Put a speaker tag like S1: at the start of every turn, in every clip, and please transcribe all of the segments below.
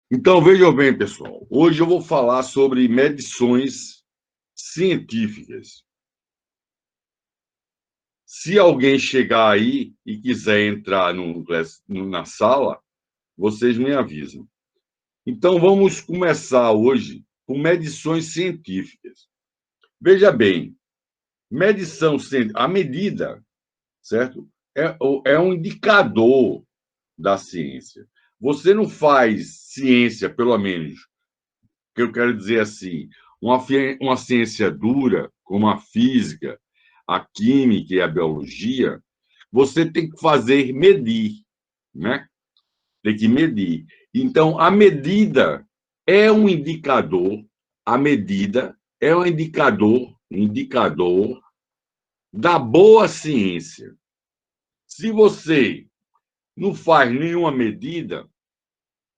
S1: Então, vejam bem, pessoal. Hoje eu vou falar sobre medições científicas. Se alguém chegar aí e quiser entrar na sala, vocês me avisam. Então, vamos começar hoje com medições científicas. Veja bem, a medida, certo? É um indicador da ciência. Você não faz ciência, pelo menos, que eu quero dizer assim, uma ciência dura, como a física, a química e a biologia, você tem que fazer medir, né? Tem que medir. Então, a medida é um indicador, a medida é um indicador da boa ciência. Se você não faz nenhuma medida,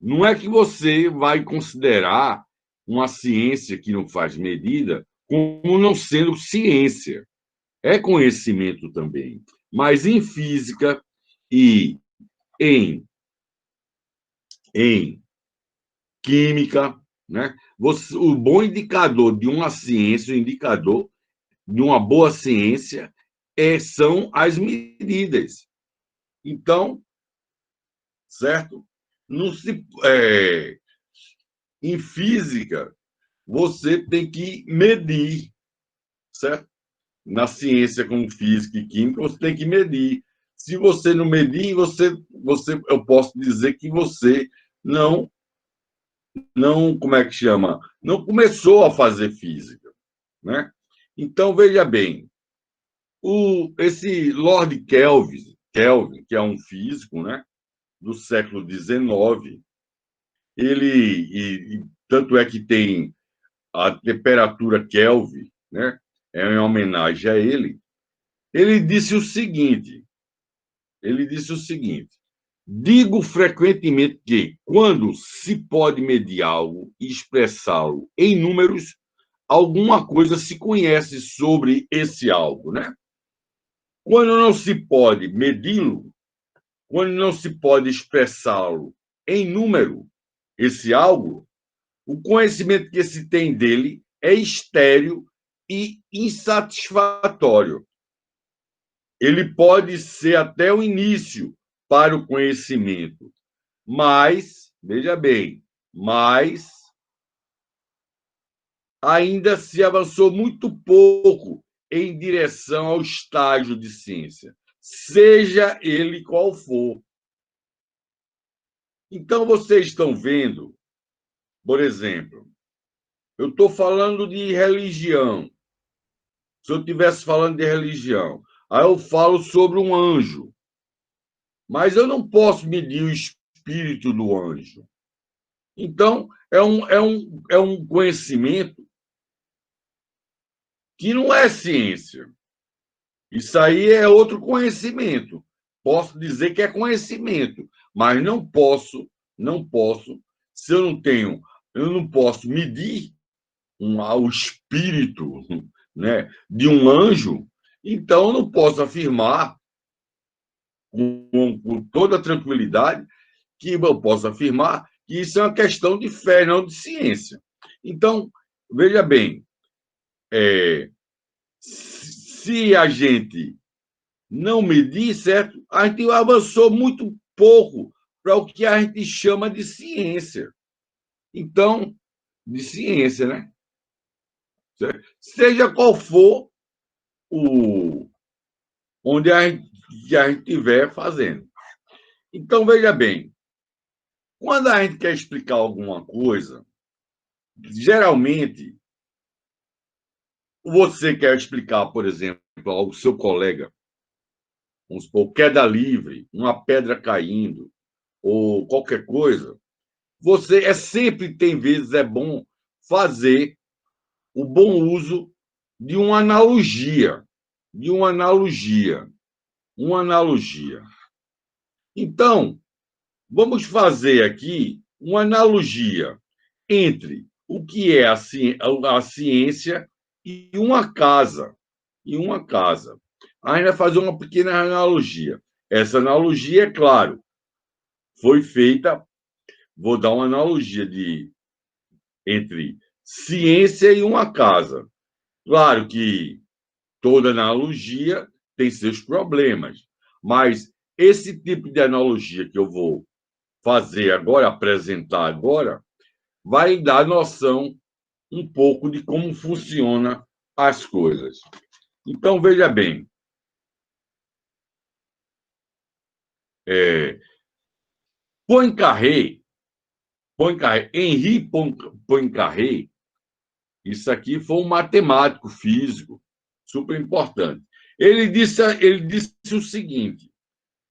S1: não é que você vai considerar uma ciência que não faz medida como não sendo ciência. É conhecimento também. Mas em física e em, em química, né? O bom indicador de uma ciência, o indicador de uma boa ciência são as medidas. Então, certo? Não se, em física, você tem que medir, certo? Na ciência como física e química, você tem que medir. Se você não medir, eu posso dizer que você não, como é que chama? Não começou a fazer física, né? Então, veja bem, esse Lord Kelvin, que é um físico, né, do século XIX, tanto é que tem a temperatura Kelvin, né, é em homenagem a ele. Ele disse o seguinte: digo frequentemente que, quando se pode medir algo e expressá-lo em números, alguma coisa se conhece sobre esse algo, né? Quando não se pode medi-lo, quando não se pode expressá-lo em número, esse algo, o conhecimento que se tem dele é estéril e insatisfatório. Ele pode ser até o início para o conhecimento, mas, veja bem, mas ainda se avançou muito pouco em direção ao estágio de ciência, seja ele qual for. Então, vocês estão vendo, por exemplo, eu estou falando de religião. Se eu estivesse falando de religião, aí eu falo sobre um anjo, mas eu não posso medir o espírito do anjo. Então, é um conhecimento que não é ciência. Isso aí é outro conhecimento. Posso dizer que é conhecimento, mas não posso, se eu não posso medir o espírito, né, de um anjo, então eu não posso afirmar com toda tranquilidade que eu posso afirmar que isso é uma questão de fé, não de ciência. Então, veja bem, se a gente não medir, certo? A gente avançou muito pouco para o que a gente chama de ciência. Então, de ciência, né? Seja qual for o onde a gente estiver fazendo. Então, veja bem, quando a gente quer explicar alguma coisa, geralmente, você quer explicar, por exemplo, ao seu colega, vamos supor, queda livre, uma pedra caindo, ou qualquer coisa, você sempre tem vezes é bom fazer o bom uso de uma analogia. Então, vamos fazer aqui uma analogia entre o que é a ciência e uma casa. E uma casa. A gente vai fazer uma pequena analogia. Essa analogia, é claro, foi feita vou dar uma analogia entre ciência e uma casa. Claro que toda analogia tem seus problemas, mas esse tipo de analogia que eu vou fazer agora, apresentar agora, vai dar noção um pouco de como funciona as coisas. Então, veja bem, Poincaré, Henri Poincaré, isso aqui foi um matemático, físico, super importante. Ele disse o seguinte: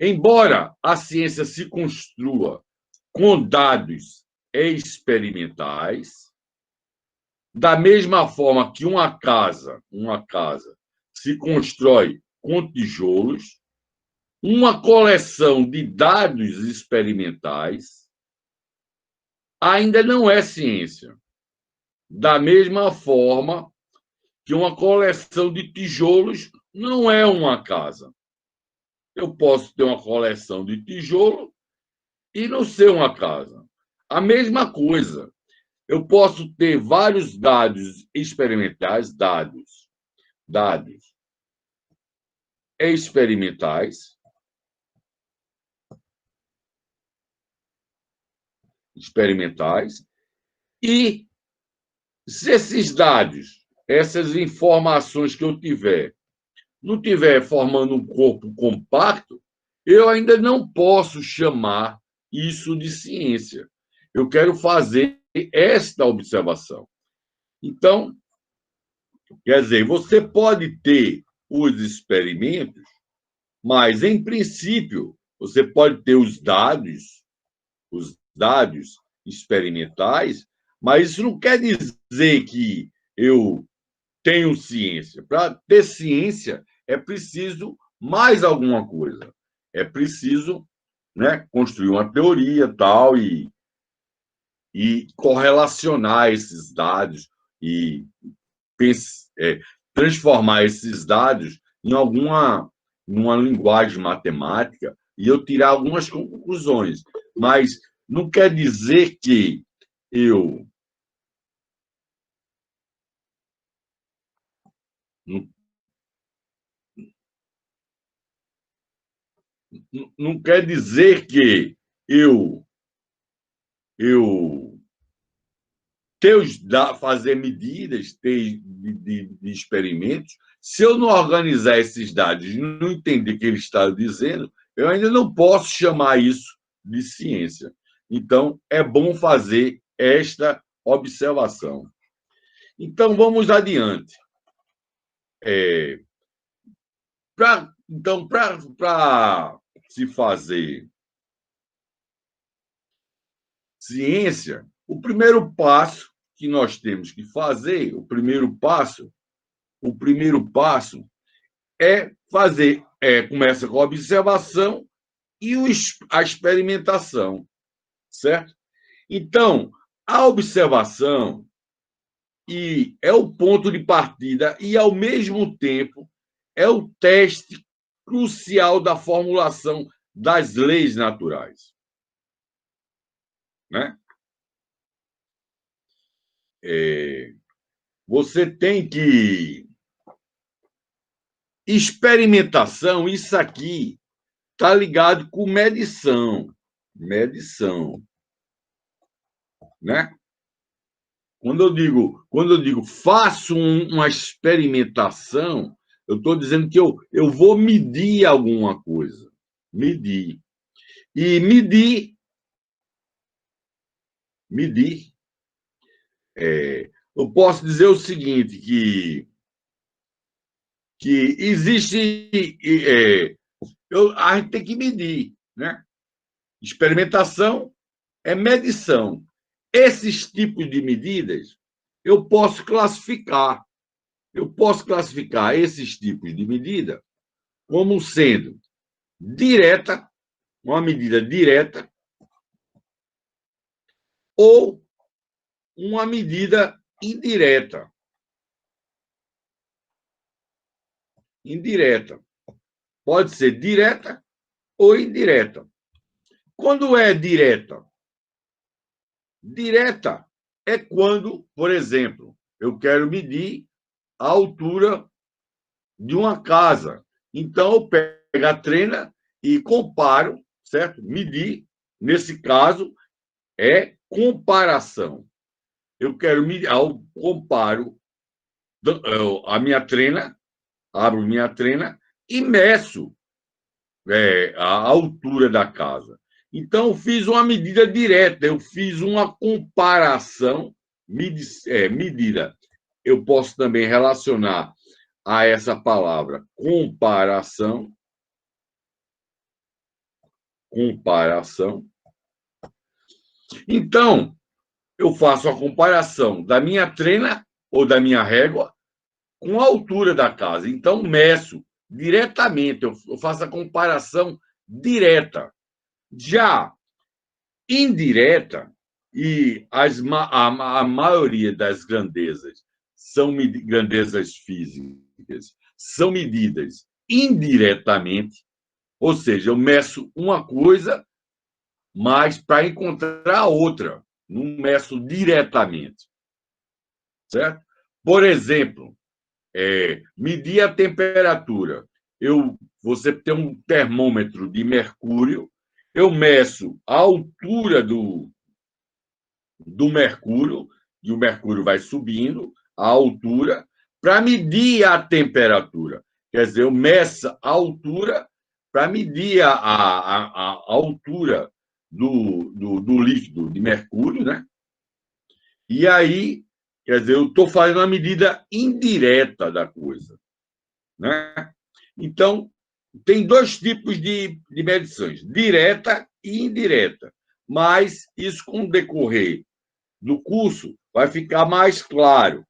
S1: embora a ciência se construa com dados experimentais, da mesma forma que uma casa se constrói com tijolos, uma coleção de dados experimentais ainda não é ciência. Da mesma forma que uma coleção de tijolos não é uma casa. Eu posso ter uma coleção de tijolo e não ser uma casa. A mesma coisa. Eu posso ter vários dados experimentais, dados experimentais, e se esses dados, essas informações que eu tiver, não tiver formando um corpo compacto, eu ainda não posso chamar isso de ciência. Eu quero fazer esta observação. Então, quer dizer, você pode ter os experimentos, mas, em princípio, você pode ter os dados experimentais, mas isso não quer dizer que eu tenho ciência. Para ter ciência, é preciso mais alguma coisa. É preciso, né, construir uma teoria tal e correlacionar esses dados e transformar esses dados em numa linguagem matemática e eu tirar algumas conclusões. Mas não quer dizer que eu não, não quer dizer que eu fazer medidas, de experimentos, se eu não organizar esses dados e não entender o que ele está dizendo, eu ainda não posso chamar isso de ciência. Então, é bom fazer esta observação. Então, vamos adiante. Então, para se fazer ciência, o primeiro passo que nós temos que fazer, o primeiro passo é fazer, começa com a observação e a experimentação, certo? Então, a observação é o ponto de partida e, ao mesmo tempo, é o teste crucial da formulação das leis naturais, né? Você tem que experimentação, isso aqui está ligado com medição, né? Quando eu digo faço uma experimentação, eu estou dizendo que eu vou medir alguma coisa. Medir. E medir, eu posso dizer o seguinte, que existe... a gente tem que medir, né? Experimentação é medição. Esses tipos de medidas eu posso classificar. Eu posso classificar esses tipos de medida como sendo direta, uma medida direta, ou uma medida indireta. Indireta. Pode ser direta ou indireta. Quando é direta? Direta é quando, por exemplo, eu quero medir a altura de uma casa. Então, eu pego a trena e comparo, certo? Medir, nesse caso, é comparação. Eu quero medir, eu comparo a minha trena, abro minha trena e meço a altura da casa. Então, eu fiz uma medida direta, eu fiz uma comparação medida. Eu posso também relacionar a essa palavra comparação, comparação. Então, eu faço a comparação da minha trena ou da minha régua com a altura da casa. Então, meço diretamente, eu faço a comparação direta. Já indireta, e a maioria das grandezas são grandezas físicas, são medidas indiretamente, ou seja, eu meço uma coisa, mas para encontrar outra, não meço diretamente, certo? Por exemplo, medir a temperatura. Você tem um termômetro de mercúrio, eu meço a altura do mercúrio, e o mercúrio vai subindo, a altura, para medir a temperatura. Quer dizer, eu meço a altura para medir a altura do líquido de mercúrio, né? E aí, quer dizer, eu estou fazendo uma medida indireta da coisa, né? Então, tem dois tipos de medições, direta e indireta. Mas isso, com o decorrer do curso, vai ficar mais claro.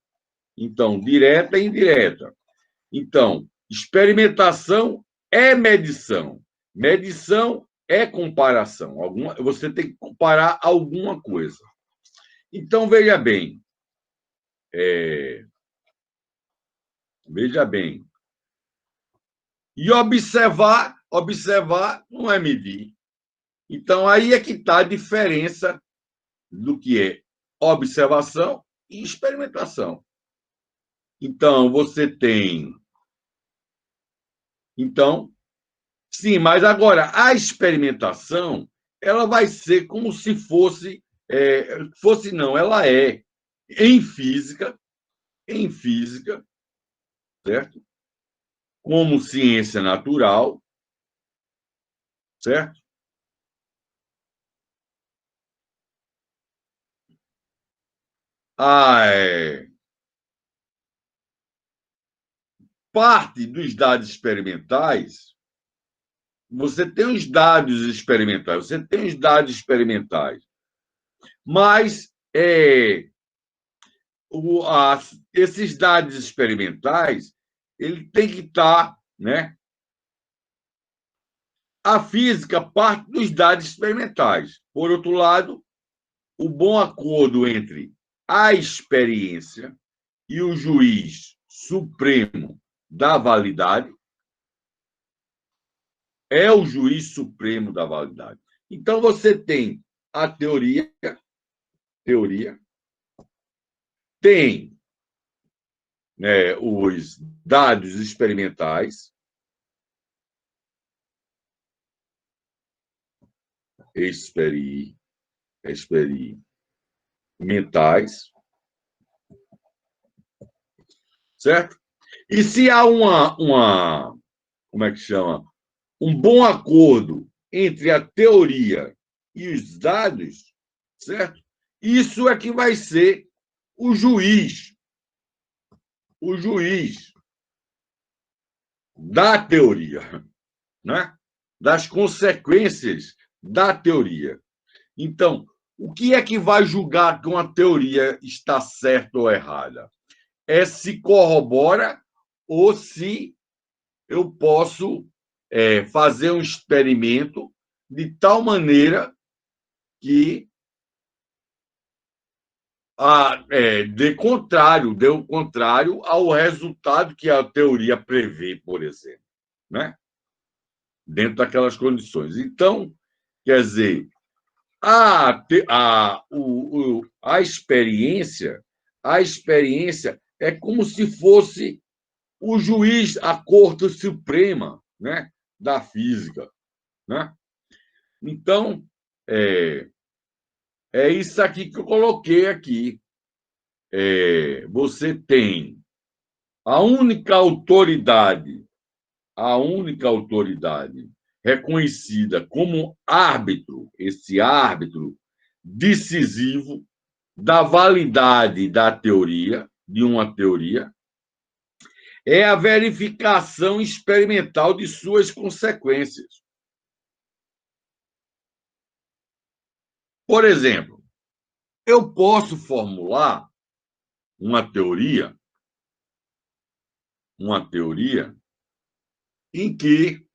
S1: Então, direta e indireta. Então, experimentação é medição. Medição é comparação. Você tem que comparar alguma coisa. Então, veja bem. E observar não é medir. Então, aí é que está a diferença do que é observação e experimentação. Então, você tem. Então, sim, mas agora a experimentação ela vai ser como se fosse. Fosse não, ela é em física, certo? Como ciência natural, certo? Ah, parte dos dados experimentais, você tem os dados experimentais, mas esses dados experimentais ele tem que estar, né? A física parte dos dados experimentais. Por outro lado, o bom acordo entre a experiência e o juiz supremo da validade é o juiz supremo da validade. Então, você tem a teoria tem, né, os dados experimentais, experimentais, certo? E se há como é que chama? Um bom acordo entre a teoria e os dados, certo? Isso é que vai ser o juiz, o juiz da teoria, né? Das consequências da teoria. Então, o que é que vai julgar que uma teoria está certa ou errada? É se corrobora ou se eu posso fazer um experimento de tal maneira que dê o contrário ao resultado que a teoria prevê, por exemplo, né? Dentro daquelas condições. Então, quer dizer, A experiência é como se fosse o juiz, a Corte Suprema, né, da física, né? Então, é isso aqui que eu coloquei aqui. Você tem a única autoridade reconhecida como árbitro, esse árbitro decisivo da validade da teoria, de uma teoria, é a verificação experimental de suas consequências. Por exemplo, eu posso formular uma teoria em que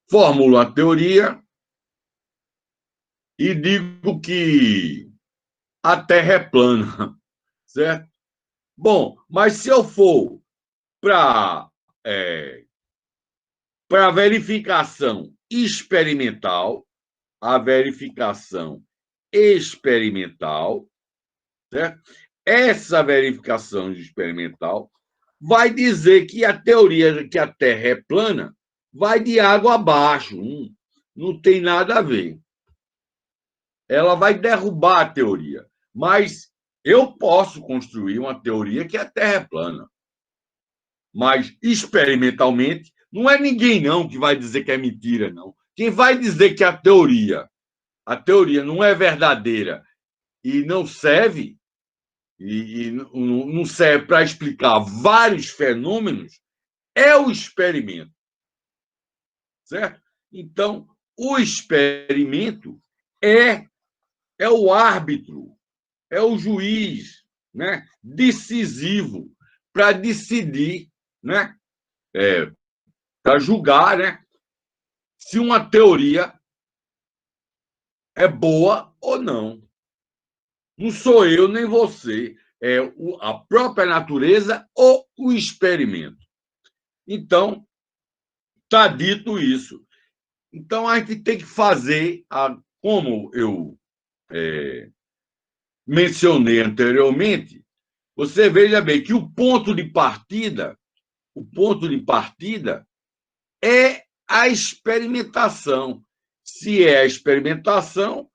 S1: formulo a teoria e digo que a Terra é plana, certo? Bom, mas se eu for para a verificação experimental, a verificação experimental, certo? Essa verificação experimental vai dizer que a teoria de que a Terra é plana vai de água abaixo, não tem nada a ver. Ela vai derrubar a teoria, mas eu posso construir uma teoria que a Terra é plana. Mas, experimentalmente, não é ninguém não que vai dizer que é mentira, não. Quem vai dizer que a teoria não é verdadeira e não serve, e não serve para explicar vários fenômenos, é o experimento, certo? Então, o experimento é o árbitro, é o juiz, né, decisivo para decidir, né, para julgar, né, se uma teoria é boa ou não. Não sou eu nem você, é a própria natureza ou o experimento. Então, está dito isso. Então, a gente tem que fazer, como eu mencionei anteriormente, você veja bem que o ponto de partida é a experimentação. Se é a experimentação,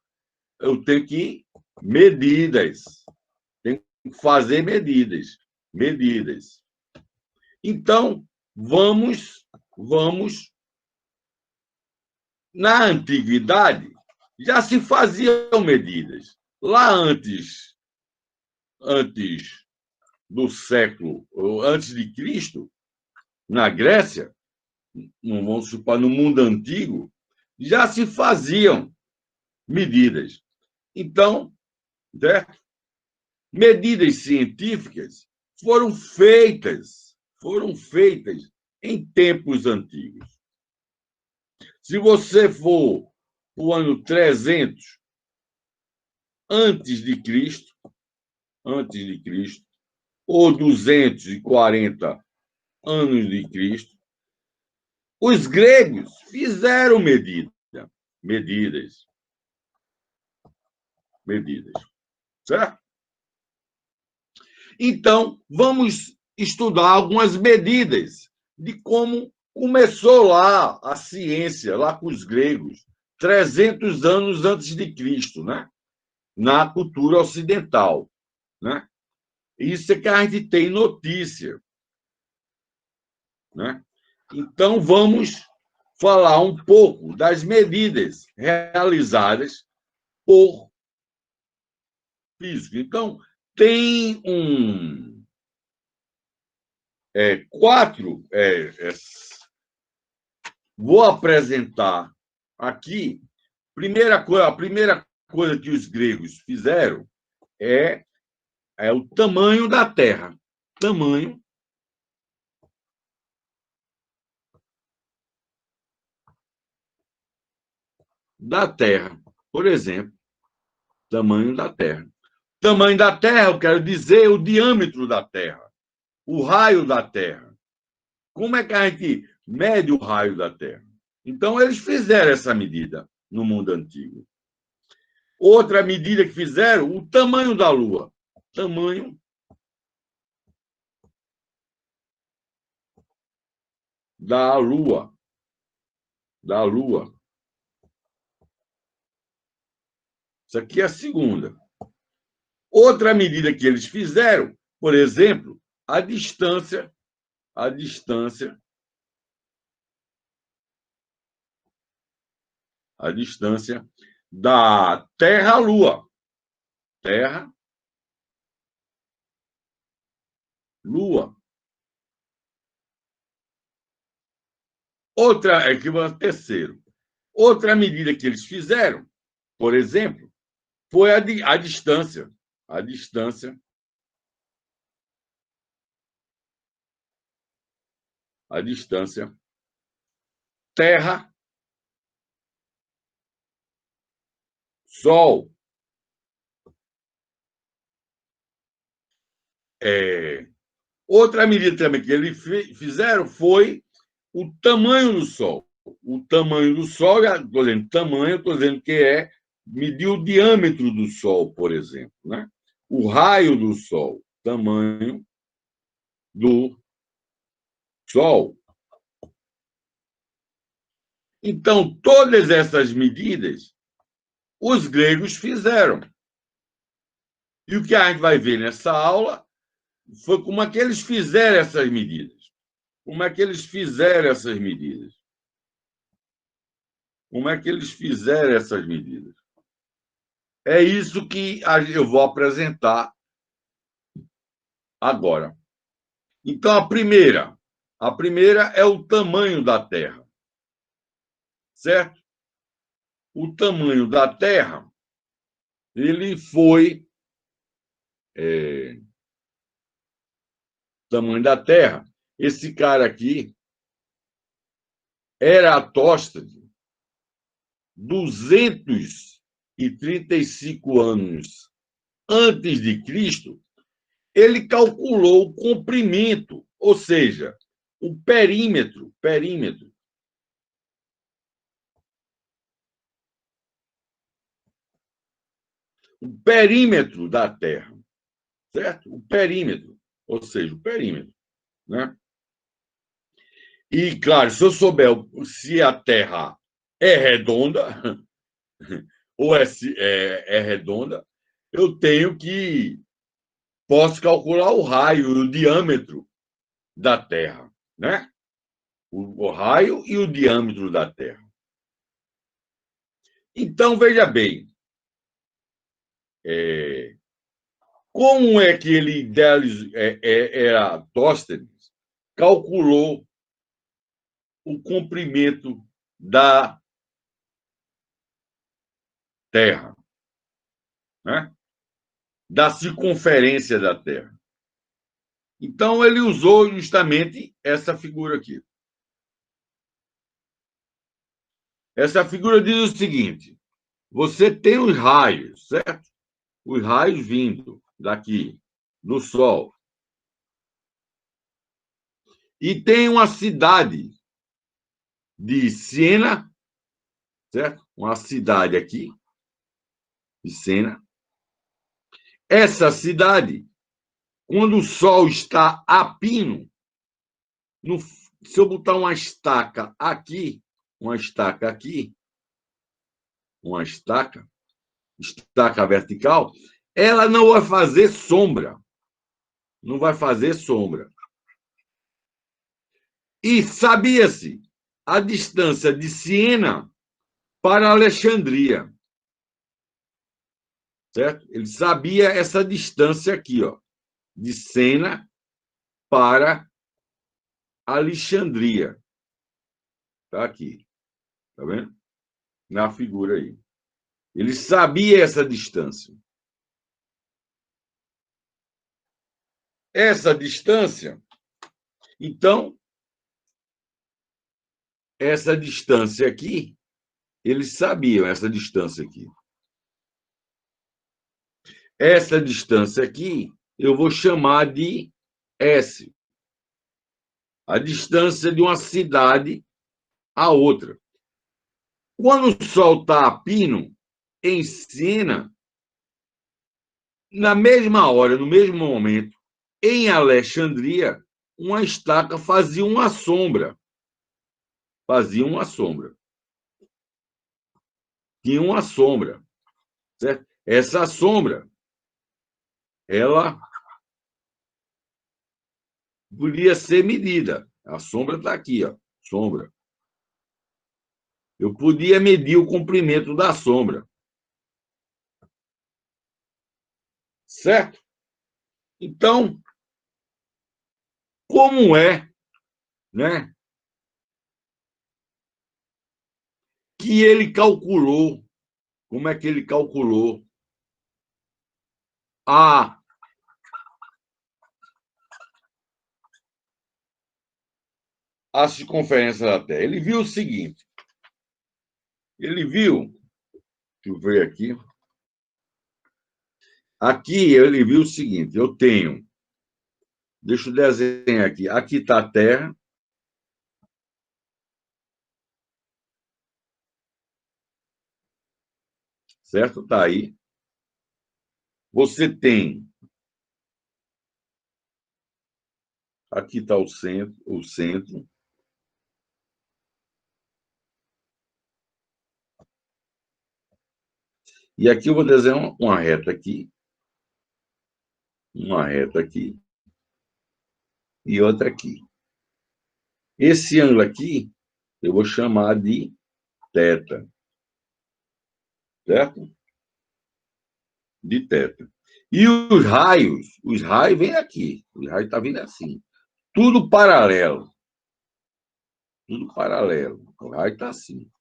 S1: eu tenho que medidas, tenho que fazer medidas. Então, vamos na antiguidade já se faziam medidas. Lá antes do século, antes de Cristo, na Grécia, vamos supor, no mundo antigo, já se faziam medidas. Então, né, medidas científicas foram feitas em tempos antigos. Se você for o ano 300 antes de Cristo, ou 240 anos de Cristo, os gregos fizeram medidas, certo? Então, vamos estudar algumas medidas de como começou lá a ciência, lá com os gregos, 300 anos antes de Cristo, né? Na cultura ocidental, né? Isso é que a gente tem notícia, né? Então, vamos falar um pouco das medidas realizadas por físicos. Então, tem quatro. Vou apresentar aqui. A primeira coisa que os gregos fizeram é o tamanho da Terra. Tamanho da Terra. Por exemplo, tamanho da Terra. Tamanho da Terra, eu quero dizer o diâmetro da Terra, o raio da Terra. Como é que a gente mede o raio da Terra? Então, eles fizeram essa medida. no mundo antigo. Outra medida que fizeram, o tamanho da Lua. Tamanho da Lua. Da Lua. Isso aqui é a segunda. Outra medida que eles fizeram, por exemplo, a distância da Terra à Lua. Terra, Lua. Outra, aqui vai o terceiro. Outra medida que eles fizeram, por exemplo, foi a distância. A distância. A distância. Terra, Sol. Outra medida também que eles fizeram foi o tamanho do Sol. O tamanho do Sol, estou dizendo tamanho, estou dizendo que é medir o diâmetro do Sol, por exemplo, né? O raio do Sol, tamanho do Sol. Então, todas essas medidas, os gregos fizeram. E o que a gente vai ver nessa aula foi como é que eles fizeram essas medidas. Como é que eles fizeram essas medidas? Como é que eles fizeram essas medidas? É isso que eu vou apresentar agora. Então, a primeira é o tamanho da Terra, certo? O tamanho da Terra, ele foi tamanho da Terra. Esse cara aqui, Eratóstenes, 235 anos antes de Cristo, ele calculou o comprimento, ou seja, o perímetro da Terra, certo? O perímetro, ou seja, o perímetro, né? E, claro, se eu souber se a Terra é redonda, ou é redonda, eu tenho que posso calcular o raio e o diâmetro da Terra, né? O raio e o diâmetro da Terra. Então, veja bem, como é que ele Eratóstenes calculou o comprimento da Terra, né? Da circunferência da Terra. Então, ele usou justamente essa figura aqui. Essa figura diz o seguinte: você tem os raios, certo? Os raios vindo daqui, do Sol. E tem uma cidade de Siena, certo? Uma cidade aqui, de Siena. Essa cidade, quando o Sol está a pino, se eu botar uma estaca aqui, estaca vertical, ela não vai fazer sombra. Não vai fazer sombra. E sabia-se a distância de Siena para Alexandria. Certo? Ele sabia essa distância aqui, ó, de Siena para Alexandria. Está aqui. Está vendo? Na figura aí. Ele sabia essa distância. Essa distância, então, essa distância aqui, eles sabiam essa distância aqui. Essa distância aqui, eu vou chamar de S. A distância de uma cidade à outra. Quando o sol está a pino, em Siena, na mesma hora, no mesmo momento, em Alexandria, uma estaca fazia uma sombra. Fazia uma sombra. Tinha uma sombra. Certo? Essa sombra, ela podia ser medida. A sombra está aqui, ó. Sombra. Eu podia medir o comprimento da sombra. Certo? Então, como é, né, que ele calculou, como é que ele calculou a circunferência da Terra? Ele viu o seguinte, ele viu, deixa eu ver aqui ele viu o seguinte, eu tenho, deixa eu desenhar aqui está a Terra, certo? Está aí. Você tem, aqui está o centro, e aqui eu vou desenhar uma reta aqui, e outra aqui. Esse ângulo aqui, eu vou chamar de θ, certo? De θ. E os raios vêm aqui, os raios estão vindo assim. Tudo paralelo. Tudo paralelo. O raio está assim.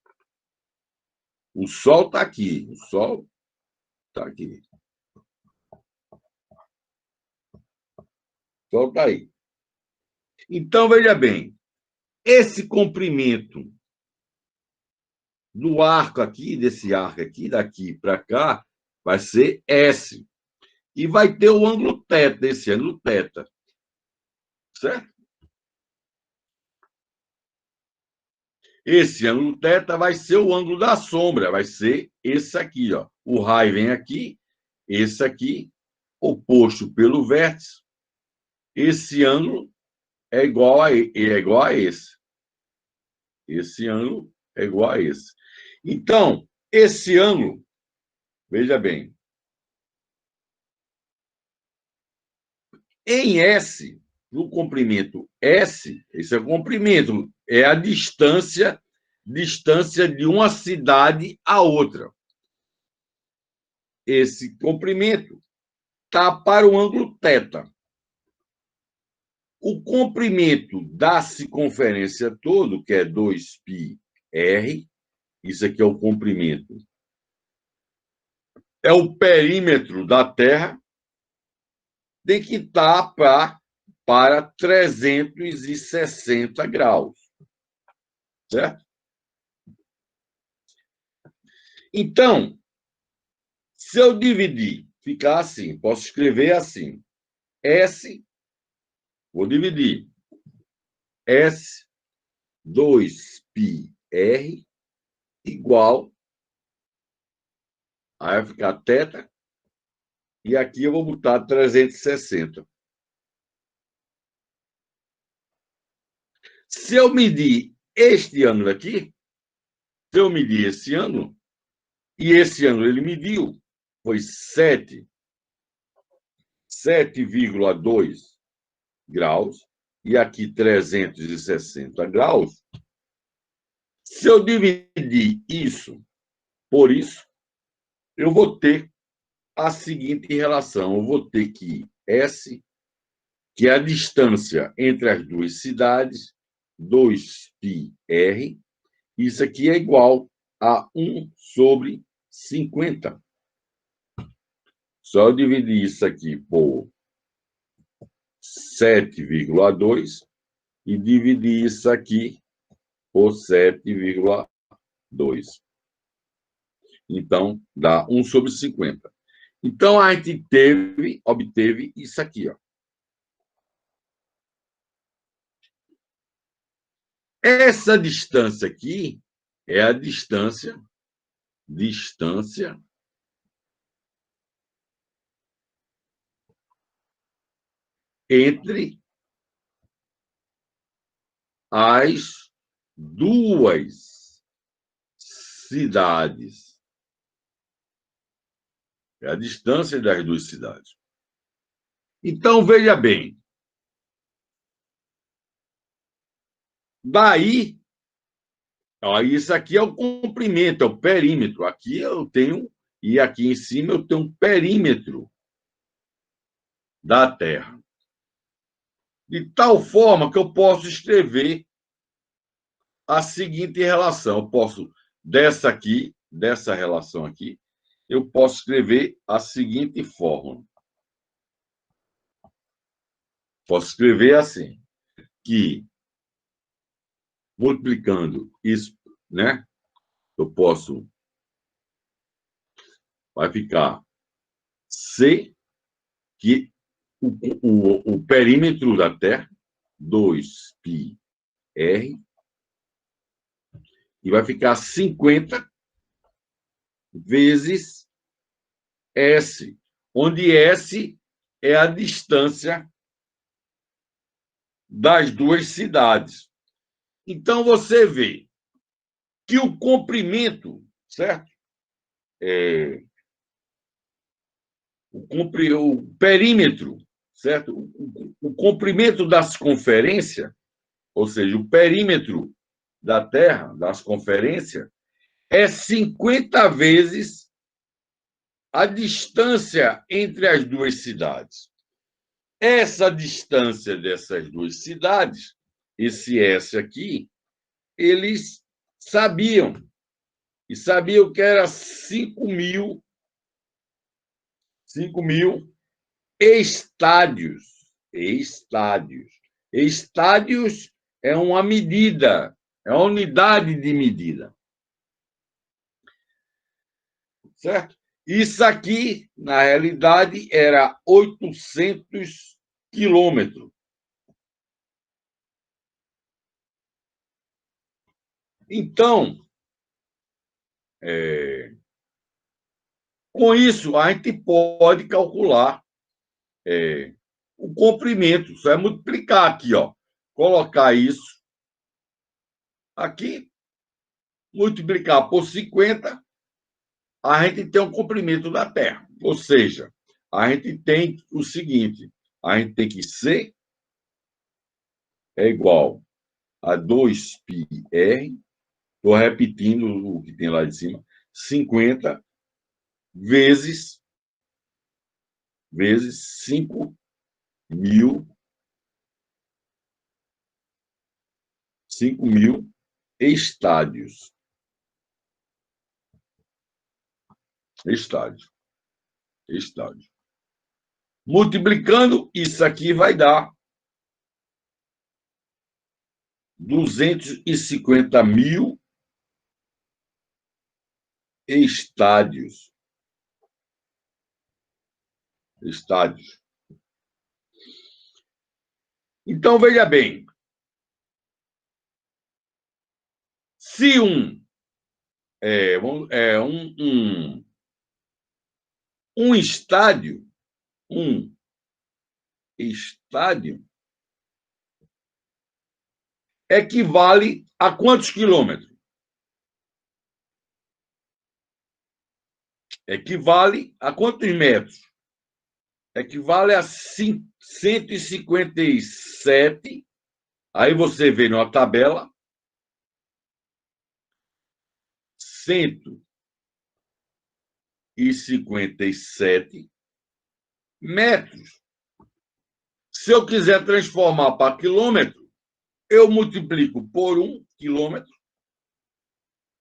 S1: O Sol está aqui. O Sol está aqui. O Sol está aí. Então, veja bem, esse comprimento do arco aqui, desse arco aqui, daqui para cá, vai ser S. E vai ter o ângulo θ, esse ângulo θ. Certo? Esse ângulo θ vai ser o ângulo da sombra, vai ser esse aqui, ó. O raio vem aqui, esse aqui, oposto pelo vértice. Esse ângulo é igual a esse. Esse ângulo é igual a esse. Então, esse ângulo, veja bem, em S, no comprimento S, esse é o comprimento, é a distância de uma cidade a outra. Esse comprimento está para o ângulo θ. O comprimento da circunferência todo, que é 2πr, isso aqui é o comprimento, é o perímetro da Terra, tem que estar para 360 graus. Certo? Então, se eu dividir, ficar assim, posso escrever assim, S, vou dividir, S 2πr igual, aí vai ficar θ, e aqui eu vou botar 360. Se eu medir este ângulo aqui, se eu medir esse ângulo, e esse ângulo ele mediu, foi 7,2 graus, e aqui 360 graus. Se eu dividir isso por isso, eu vou ter a seguinte relação. Eu vou ter que S, que é a distância entre as duas cidades, 2πr, isso aqui é igual a 1/50. Só eu dividir isso aqui por 7,2 e dividir isso aqui por 7,2. Então, dá 1/50. Então, a gente obteve isso aqui, ó. Essa distância aqui é a distância entre as duas cidades. É a distância das duas cidades. Então, veja bem. Daí, ó, isso aqui é o comprimento, é o perímetro. Aqui eu tenho, e aqui em cima eu tenho um perímetro da Terra. De tal forma que eu posso escrever a seguinte relação. Eu posso, dessa relação aqui, eu posso escrever a seguinte fórmula. Posso escrever assim, que multiplicando isso, né? Eu posso, vai ficar C, que o perímetro da Terra, 2πr, e vai ficar 50 vezes S, onde S é a distância das duas cidades. Então, você vê que o comprimento, certo? O perímetro, certo? O comprimento da circunferência, ou seja, o perímetro da Terra, da circunferência, é 50 vezes a distância entre as duas cidades. Essa distância dessas duas cidades, esse S aqui, eles sabiam, e sabiam que era 5.000 estádios. Estádios. Estádios é uma medida, é uma unidade de medida. Certo? Isso aqui, na realidade, era 800 quilômetros. Então, com isso, a gente pode calcular o comprimento. Só é multiplicar aqui, ó. Colocar isso aqui, multiplicar por 50, a gente tem o comprimento da Terra. Ou seja, a gente tem o seguinte, a gente tem que C é igual a 2πr, estou repetindo o que tem lá de cima, 50 vezes 5.000 estádios. Estádio. Multiplicando, isso aqui vai dar 250.000 estádios. Então, veja bem, se um estádio equivale a quantos quilômetros? Equivale a quantos metros? Equivale a 157. Aí você vê numa tabela 157 metros. Se eu quiser transformar para quilômetro, eu multiplico por 1 quilômetro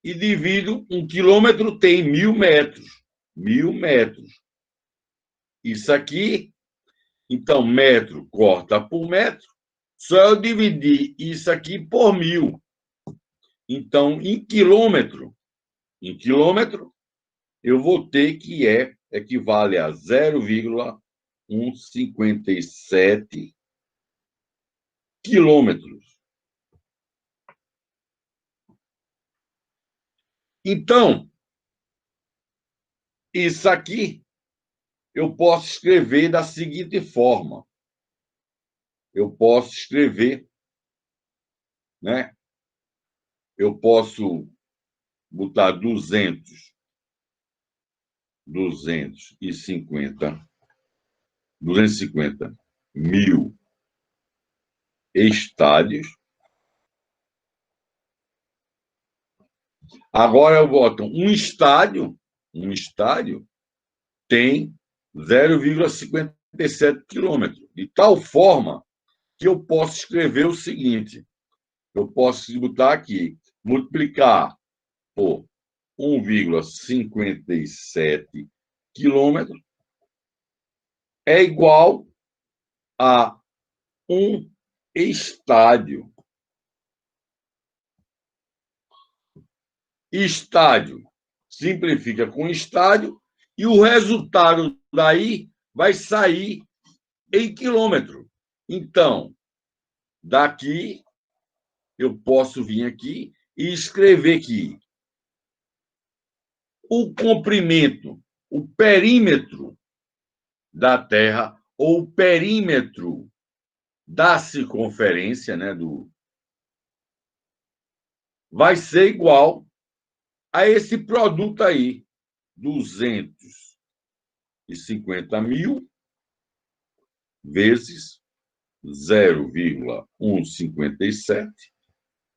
S1: e divido. 1 quilômetro tem 1.000 metros. 1.000 metros. Isso aqui, então, metro corta por metro, só eu dividir isso aqui por 1.000. Então, em quilômetro, eu vou ter que equivale a 0,157 quilômetros. Então, isso aqui eu posso escrever da seguinte forma. Eu posso escrever, né? Eu posso botar 250 mil estádios. Agora eu boto um estádio tem 0,57 quilômetros, de tal forma que eu posso escrever o seguinte: eu posso botar aqui, multiplicar por 1,57 quilômetros é igual a um estádio. Estádio simplifica com estádio e o resultado daí vai sair em quilômetro. Então, daqui eu posso vir aqui e escrever que o comprimento, o perímetro da Terra, ou o perímetro da circunferência, né, vai ser igual a esse produto aí, 250 mil vezes 0,157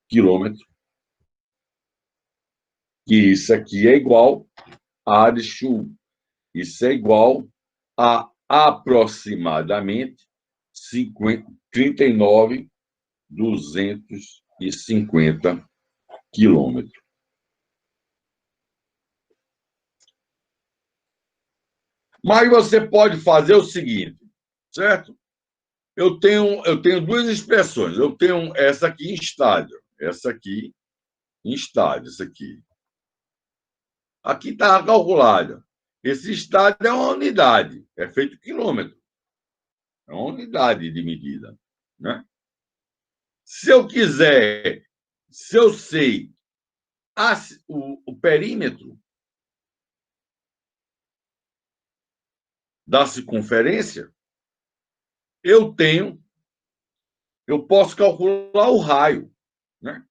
S1: quilômetros, que isso aqui é igual a, isso é igual a aproximadamente 39.250 quilômetros. Mas você pode fazer o seguinte, certo? Eu tenho duas expressões. Eu tenho essa aqui em estádio, essa aqui em estádio, essa aqui. Aqui está calculada. Esse estádio é uma unidade, é feito quilômetro. É uma unidade de medida, né? Se eu quiser, se eu sei o perímetro da circunferência, eu posso calcular o raio, né?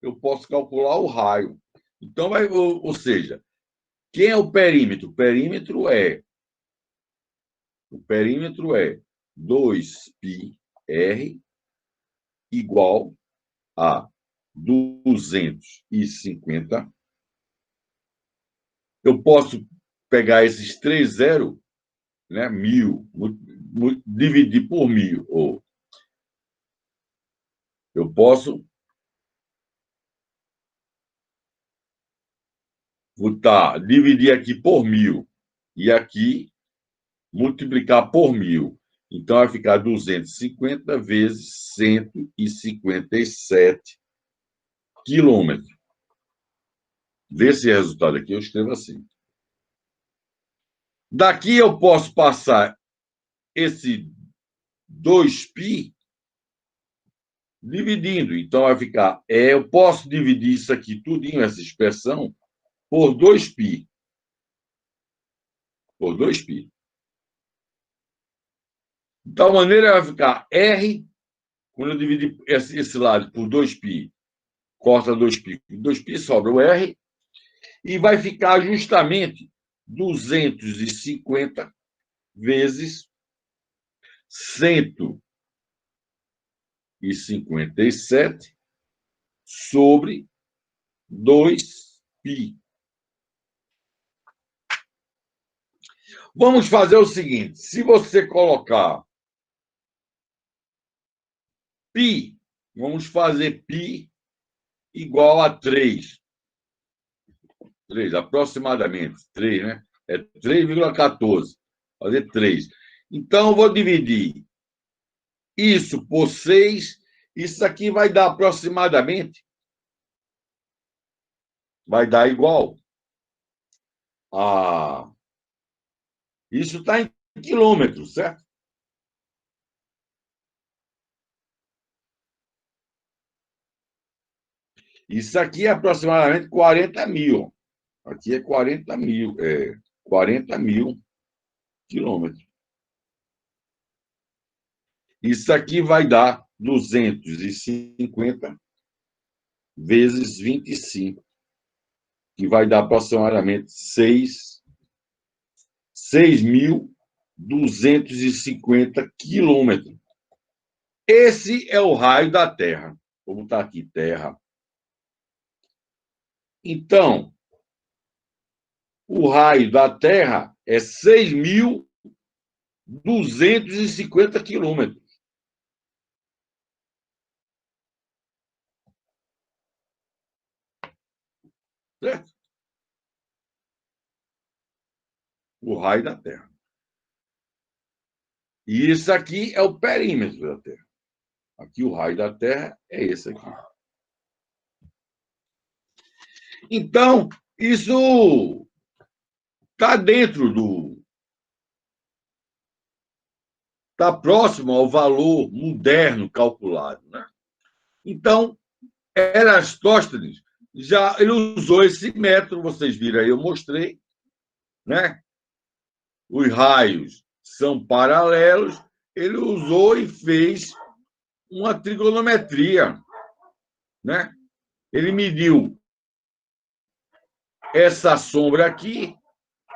S1: Eu posso calcular o raio. Então, ou seja, quem é o perímetro? O perímetro é 2πr igual a 250. Eu posso pegar esses 3 zeros, né, 1.000, dividir por 1.000, ou eu posso dividir aqui por 1.000 e aqui multiplicar por 1.000. Então, vai ficar 250 vezes 157 quilômetros. Desse resultado aqui, eu escrevo assim. Daqui eu posso passar esse 2π dividindo. Então, vai ficar... eu posso dividir isso aqui, tudinho, essa expressão, por 2π. Por 2π. De tal maneira, vai ficar R, quando eu dividir esse lado por 2π, corta 2π, 2π sobra o R, e vai ficar justamente 250 vezes 157 sobre 2π. Vamos fazer o seguinte, se você colocar π, vamos fazer π igual a 3. 3, aproximadamente. 3, né? É 3,14. Fazer 3. Então, eu vou dividir isso por 6. Isso aqui vai dar aproximadamente. Vai dar igual a... Isso está em quilômetros, certo? Isso aqui é aproximadamente 40 mil. Aqui é 40 mil quilômetros. Isso aqui vai dar 250 vezes 25, que vai dar aproximadamente 6.250 quilômetros. Esse é o raio da Terra. Vou botar aqui, Terra. Então, o raio da Terra é 6.250 quilômetros. Certo? O raio da Terra. E isso aqui é o perímetro da Terra. Aqui o raio da Terra é esse aqui. Então, isso está dentro do... Está próximo ao valor moderno calculado, né? Então, Eratóstenes já ele usou esse método, vocês viram aí, eu mostrei, né? Os raios são paralelos, ele usou e fez uma trigonometria, né? Ele mediu essa sombra aqui,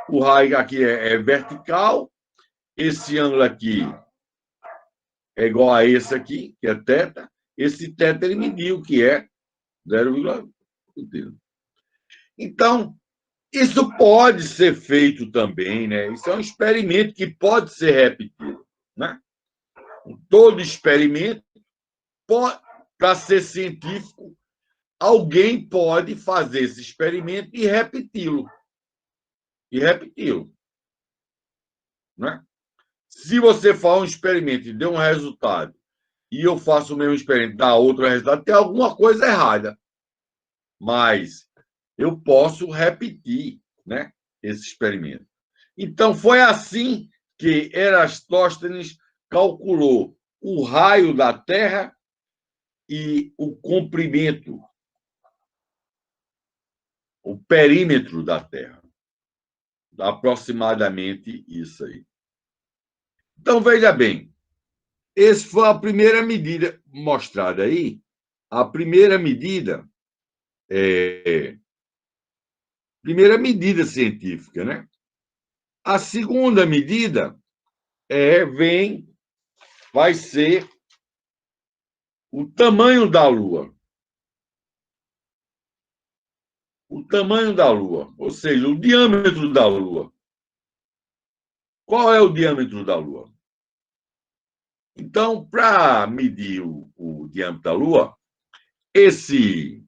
S1: o raio aqui é vertical, esse ângulo aqui é igual a esse aqui, que é θ, esse θ ele mediu, que é 0,1. Então, isso pode ser feito também, né? Isso é um experimento que pode ser repetido, né? Todo experimento, para ser científico, alguém pode fazer esse experimento e repeti-lo. Né? Se você faz um experimento e deu um resultado, e eu faço o mesmo experimento e dá outro resultado, tem alguma coisa errada. Mas eu posso repetir, né, esse experimento. Então, foi assim que Eratóstenes calculou o raio da Terra e o comprimento, o perímetro da Terra. Aproximadamente isso aí. Então, veja bem, essa foi a primeira medida mostrada aí. A primeira medida científica, né? A segunda medida vai ser o tamanho da Lua. O tamanho da Lua, ou seja, o diâmetro da Lua. Qual é o diâmetro da Lua? Então, para medir o diâmetro da Lua, esse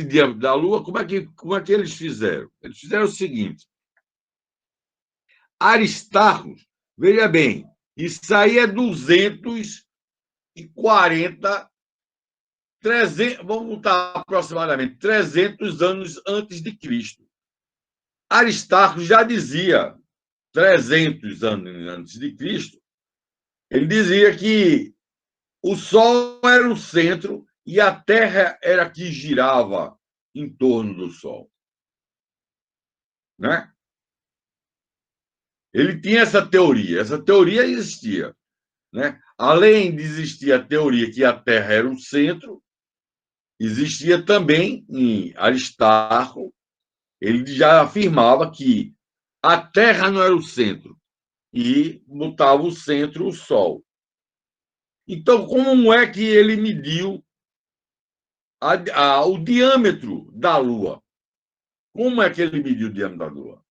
S1: diâmetro da Lua, como é que eles fizeram? Eles fizeram o seguinte: Aristarco, veja bem, isso aí é 240, 300, vamos botar aproximadamente 300 anos antes de Cristo. Aristarco já dizia, 300 anos antes de Cristo, ele dizia que o Sol era o centro e a Terra era que girava em torno do Sol. Né? Ele tinha essa teoria existia. Né? Além de existir a teoria que a Terra era o centro, existia também em Aristarco, ele já afirmava que a Terra não era o centro e botava o centro o Sol. Então, como é que ele mediu o diâmetro da Lua? Como é que ele mediu o diâmetro da Lua?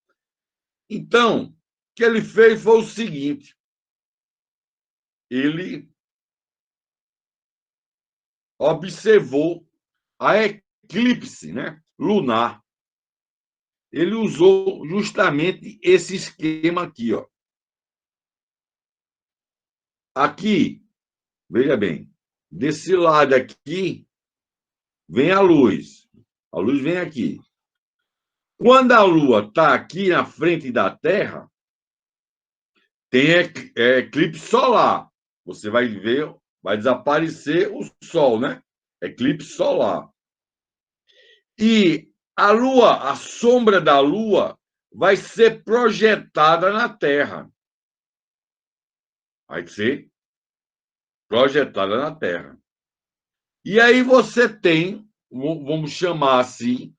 S1: Então, o que ele fez foi o seguinte: ele observou a eclipse, né, lunar. Ele usou justamente esse esquema aqui, ó. Aqui, veja bem, desse lado aqui vem a luz. A luz vem aqui. Quando a Lua está aqui na frente da Terra, tem eclipse solar. Você vai ver, vai desaparecer o Sol, né? Eclipse solar. E a Lua, a sombra da Lua, vai ser projetada na Terra. Vai ser projetada na Terra. E aí você tem, vamos chamar assim,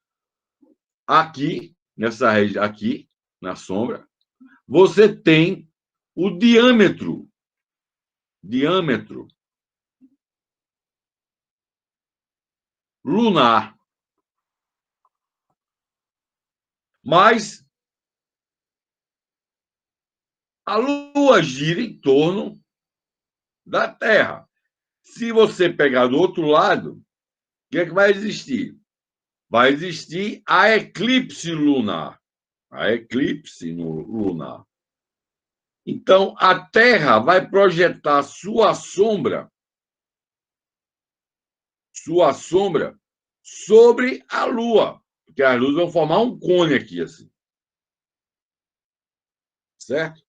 S1: aqui, nessa região, aqui, na sombra, você tem o diâmetro lunar. Mas a Lua gira em torno da Terra. Se você pegar do outro lado, o que é que vai existir? Vai existir a eclipse lunar. A eclipse lunar. Então, a Terra vai projetar sua sombra sobre a Lua, porque as luzes vão formar um cone aqui, assim. Certo?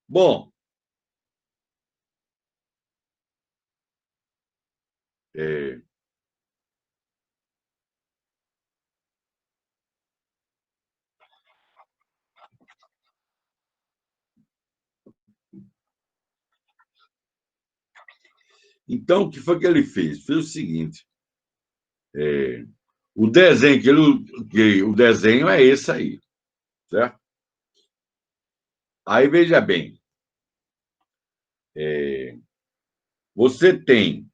S1: Bom, é, então, o que foi que ele fez? Fez o seguinte: o desenho o desenho é esse aí, certo? Aí veja bem, é, você tem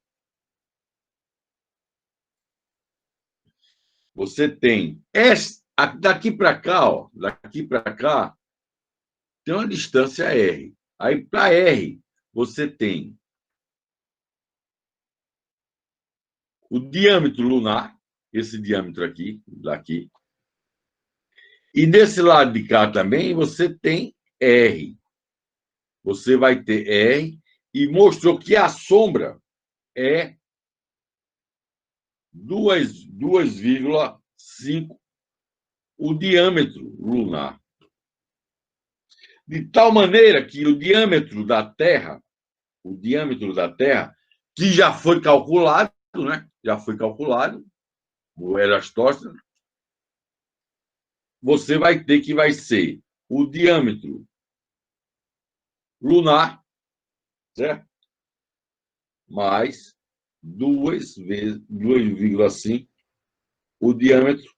S1: daqui para cá, ó, daqui para cá tem uma distância r. Aí para r você tem o diâmetro lunar, esse diâmetro aqui, daqui, e desse lado de cá também você tem r. Você vai ter r e mostrou que a sombra é 2,5 o diâmetro lunar. De tal maneira que o diâmetro da Terra, que já foi calculado, né? Já foi calculado, o Eratosthenes, você vai ter que vai ser o diâmetro lunar, certo? Mais 2,5 o diâmetro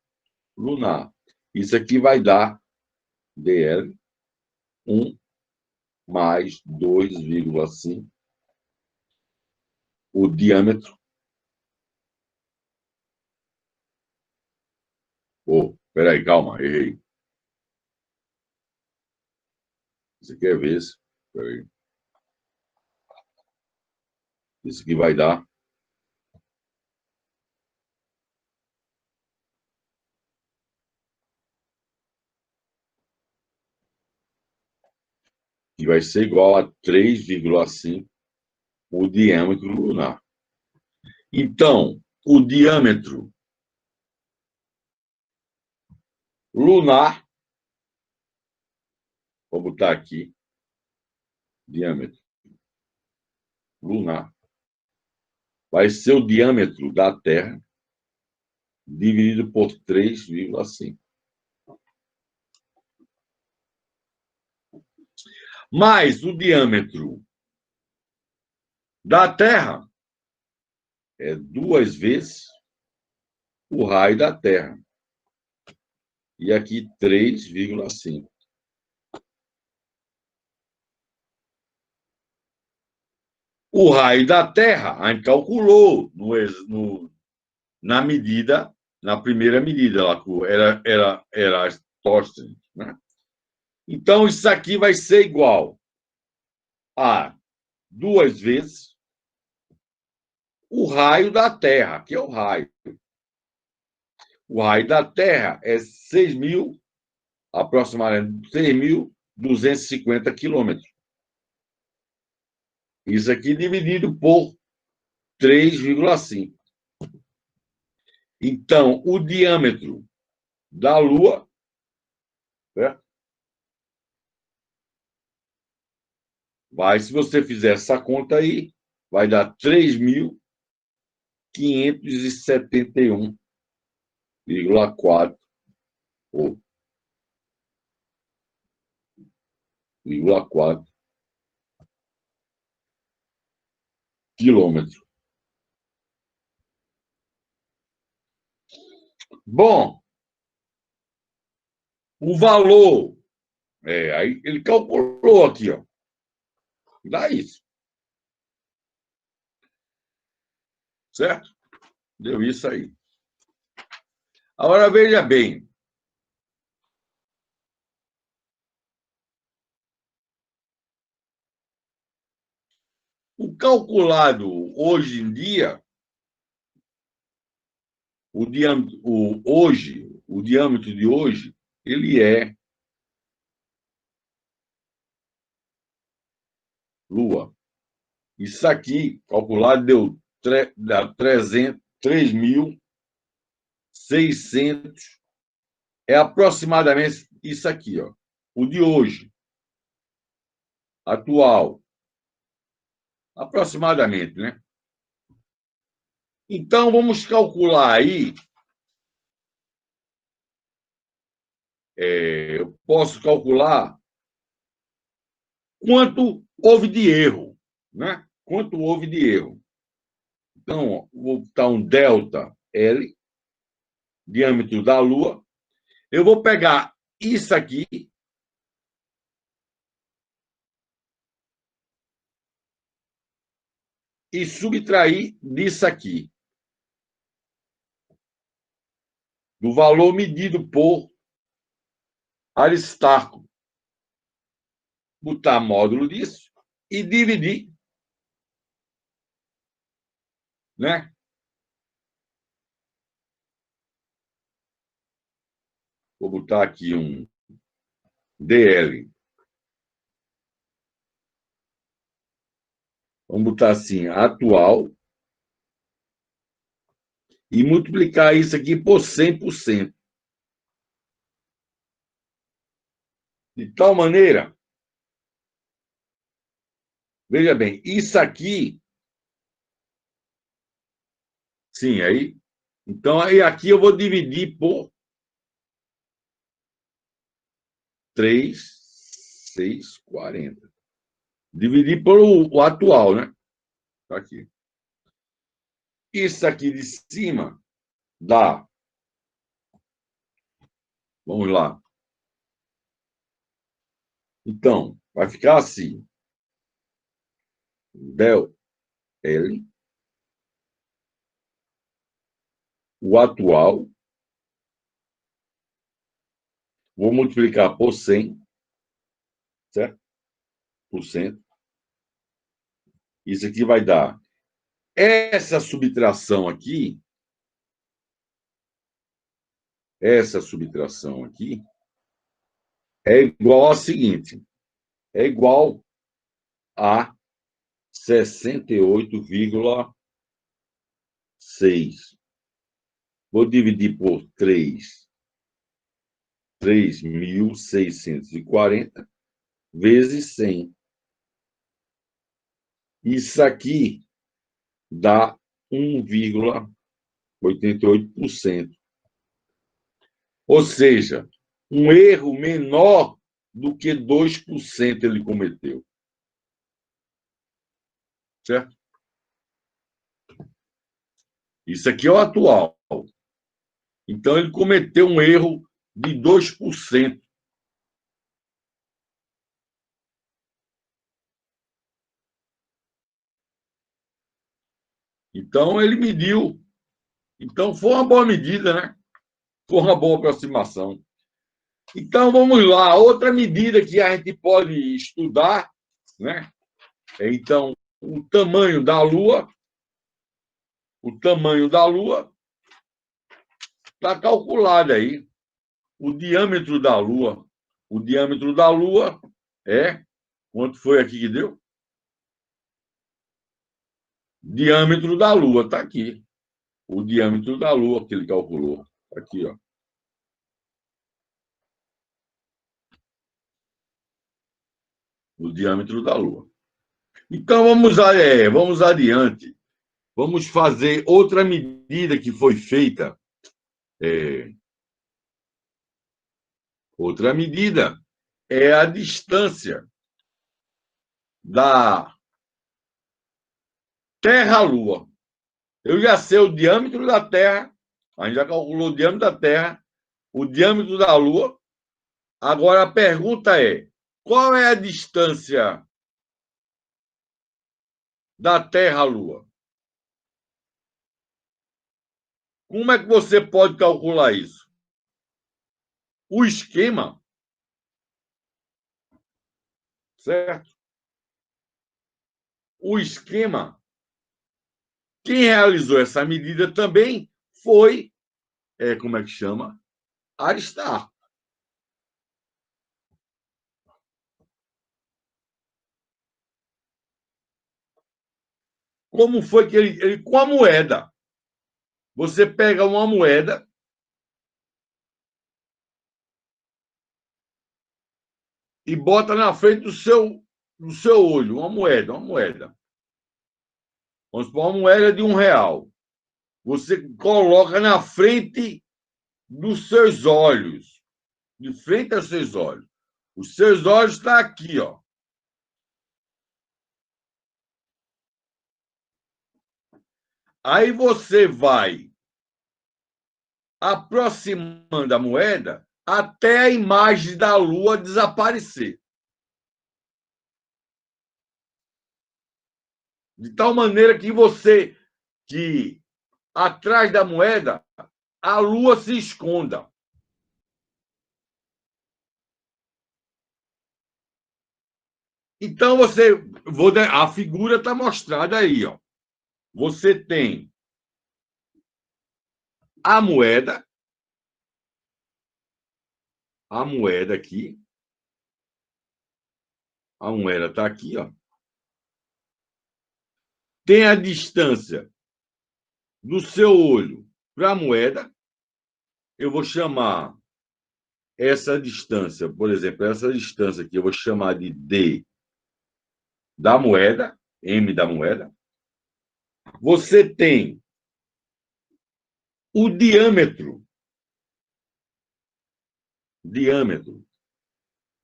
S1: lunar. Isso aqui vai dar dl 1 mais 2,5 o diâmetro. Oh, peraí, calma, errei. Você quer ver isso? Peraí. Isso aqui vai dar que vai ser igual a 3,5 o diâmetro lunar. Então, o diâmetro lunar, vou botar aqui, diâmetro lunar, vai ser o diâmetro da Terra dividido por 3,5. Mais o diâmetro da Terra é 2 vezes o raio da Terra. E aqui 3,5. O raio da Terra, a gente calculou na medida, na primeira medida, lá, era Torsten, né? Então, isso aqui vai ser igual a 2 vezes o raio da Terra, que é o raio. O raio da Terra é 6.000, aproximadamente 6.250 quilômetros. Isso aqui dividido por 3,5. Então, o diâmetro da Lua, né, se você fizer essa conta aí, vai dar 3.571,4 ou 0,4 quilômetros. Bom, o valor, aí ele calculou aqui, ó, dá isso, certo? Deu isso aí. Agora, veja bem, o calculado hoje em dia, o diâmetro de hoje, ele é Lua. Isso aqui, calculado, dá 3.600. É aproximadamente isso aqui, ó. O de hoje, atual. Aproximadamente, né? Então, vamos calcular aí. Eu posso calcular quanto houve de erro, né? Quanto houve de erro. Então, vou botar um delta L, diâmetro da Lua. Eu vou pegar isso aqui e subtrair disso aqui, do valor medido por Aristarco. Botar módulo disso e dividir, né? Vou botar aqui um DL. Vamos botar assim, atual, e multiplicar isso aqui por 100%. De tal maneira, veja bem, isso aqui, sim, aí. Então, aí aqui eu vou dividir por 3.640. Dividir por o atual, né? Tá aqui. Isso aqui de cima dá. Vamos lá. Então, vai ficar assim. Del L, o atual, vou multiplicar por 100, certo? Por cento. Isso aqui vai dar. Essa subtração aqui, é igual ao seguinte: é igual a 68,6. Vou dividir por 3.640 vezes 100. Isso aqui dá 1,88%. Ou seja, um erro menor do que 2% ele cometeu. Certo? Isso aqui é o atual. Então, ele cometeu um erro de 2%. Então, ele mediu. Então, foi uma boa medida, né? Foi uma boa aproximação. Então, vamos lá. Outra medida que a gente pode estudar, né? Então, o tamanho da Lua está calculado aí. O diâmetro da Lua. O diâmetro da Lua é. Quanto foi aqui que deu? Diâmetro da Lua, está aqui. O diâmetro da Lua que ele calculou. Tá aqui, ó. O diâmetro da Lua. Então, vamos adiante. Vamos fazer outra medida que foi feita. É, outra medida é a distância da Terra à Lua. Eu já sei o diâmetro da Terra, a gente já calculou o diâmetro da Terra, o diâmetro da Lua. Agora a pergunta é: qual é a distância da Terra à Lua? Como é que você pode calcular isso? O esquema, certo? O esquema, quem realizou essa medida também foi, como é que chama? Aristarco. Como foi que ele com a moeda, você pega uma moeda e bota na frente do seu olho, uma moeda. Vamos supor, uma moeda de R$ 1. Você coloca na frente dos seus olhos, de frente aos seus olhos. Os seus olhos estão aqui, ó. Aí você vai aproximando a moeda até a imagem da Lua desaparecer. De tal maneira que atrás da moeda, a Lua se esconda. Então a figura está mostrada aí, ó. Você tem a moeda aqui, a moeda está aqui, ó. Tem a distância do seu olho para a moeda. Eu vou chamar essa distância, por exemplo, essa distância aqui, eu vou chamar de D da moeda, M da moeda. Você tem o diâmetro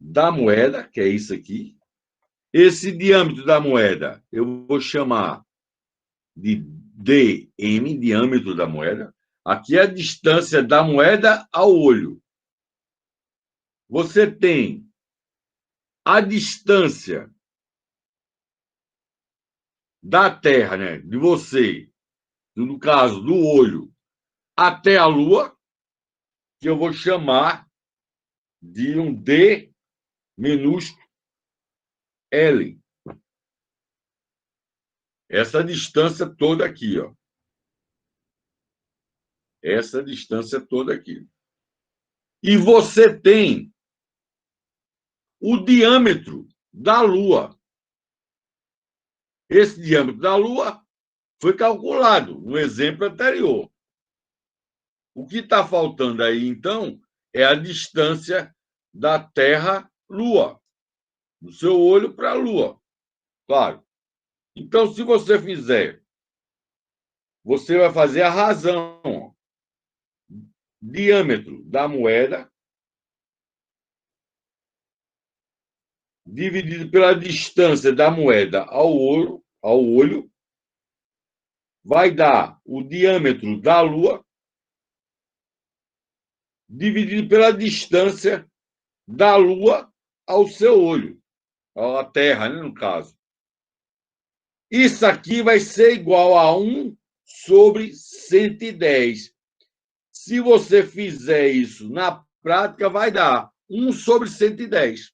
S1: da moeda, que é isso aqui. Esse diâmetro da moeda eu vou chamar de dm, diâmetro da moeda. Aqui é a distância da moeda ao olho. Você tem a distância da Terra, né, de você, no caso do olho, até a Lua, que eu vou chamar de um D minúsculo L. Essa distância toda aqui, ó. Essa distância toda aqui. E você tem o diâmetro da Lua. Esse diâmetro da Lua foi calculado no exemplo anterior. O que está faltando aí, então, é a distância da Terra-Lua, do seu olho para a Lua. Claro. Então, se você fizer, você vai fazer a razão. Diâmetro da moeda dividido pela distância da moeda ao olho, vai dar o diâmetro da Lua dividido pela distância da Lua ao seu olho, à Terra, né, no caso. Isso aqui vai ser igual a 1 sobre 110. Se você fizer isso na prática, vai dar 1 sobre 110.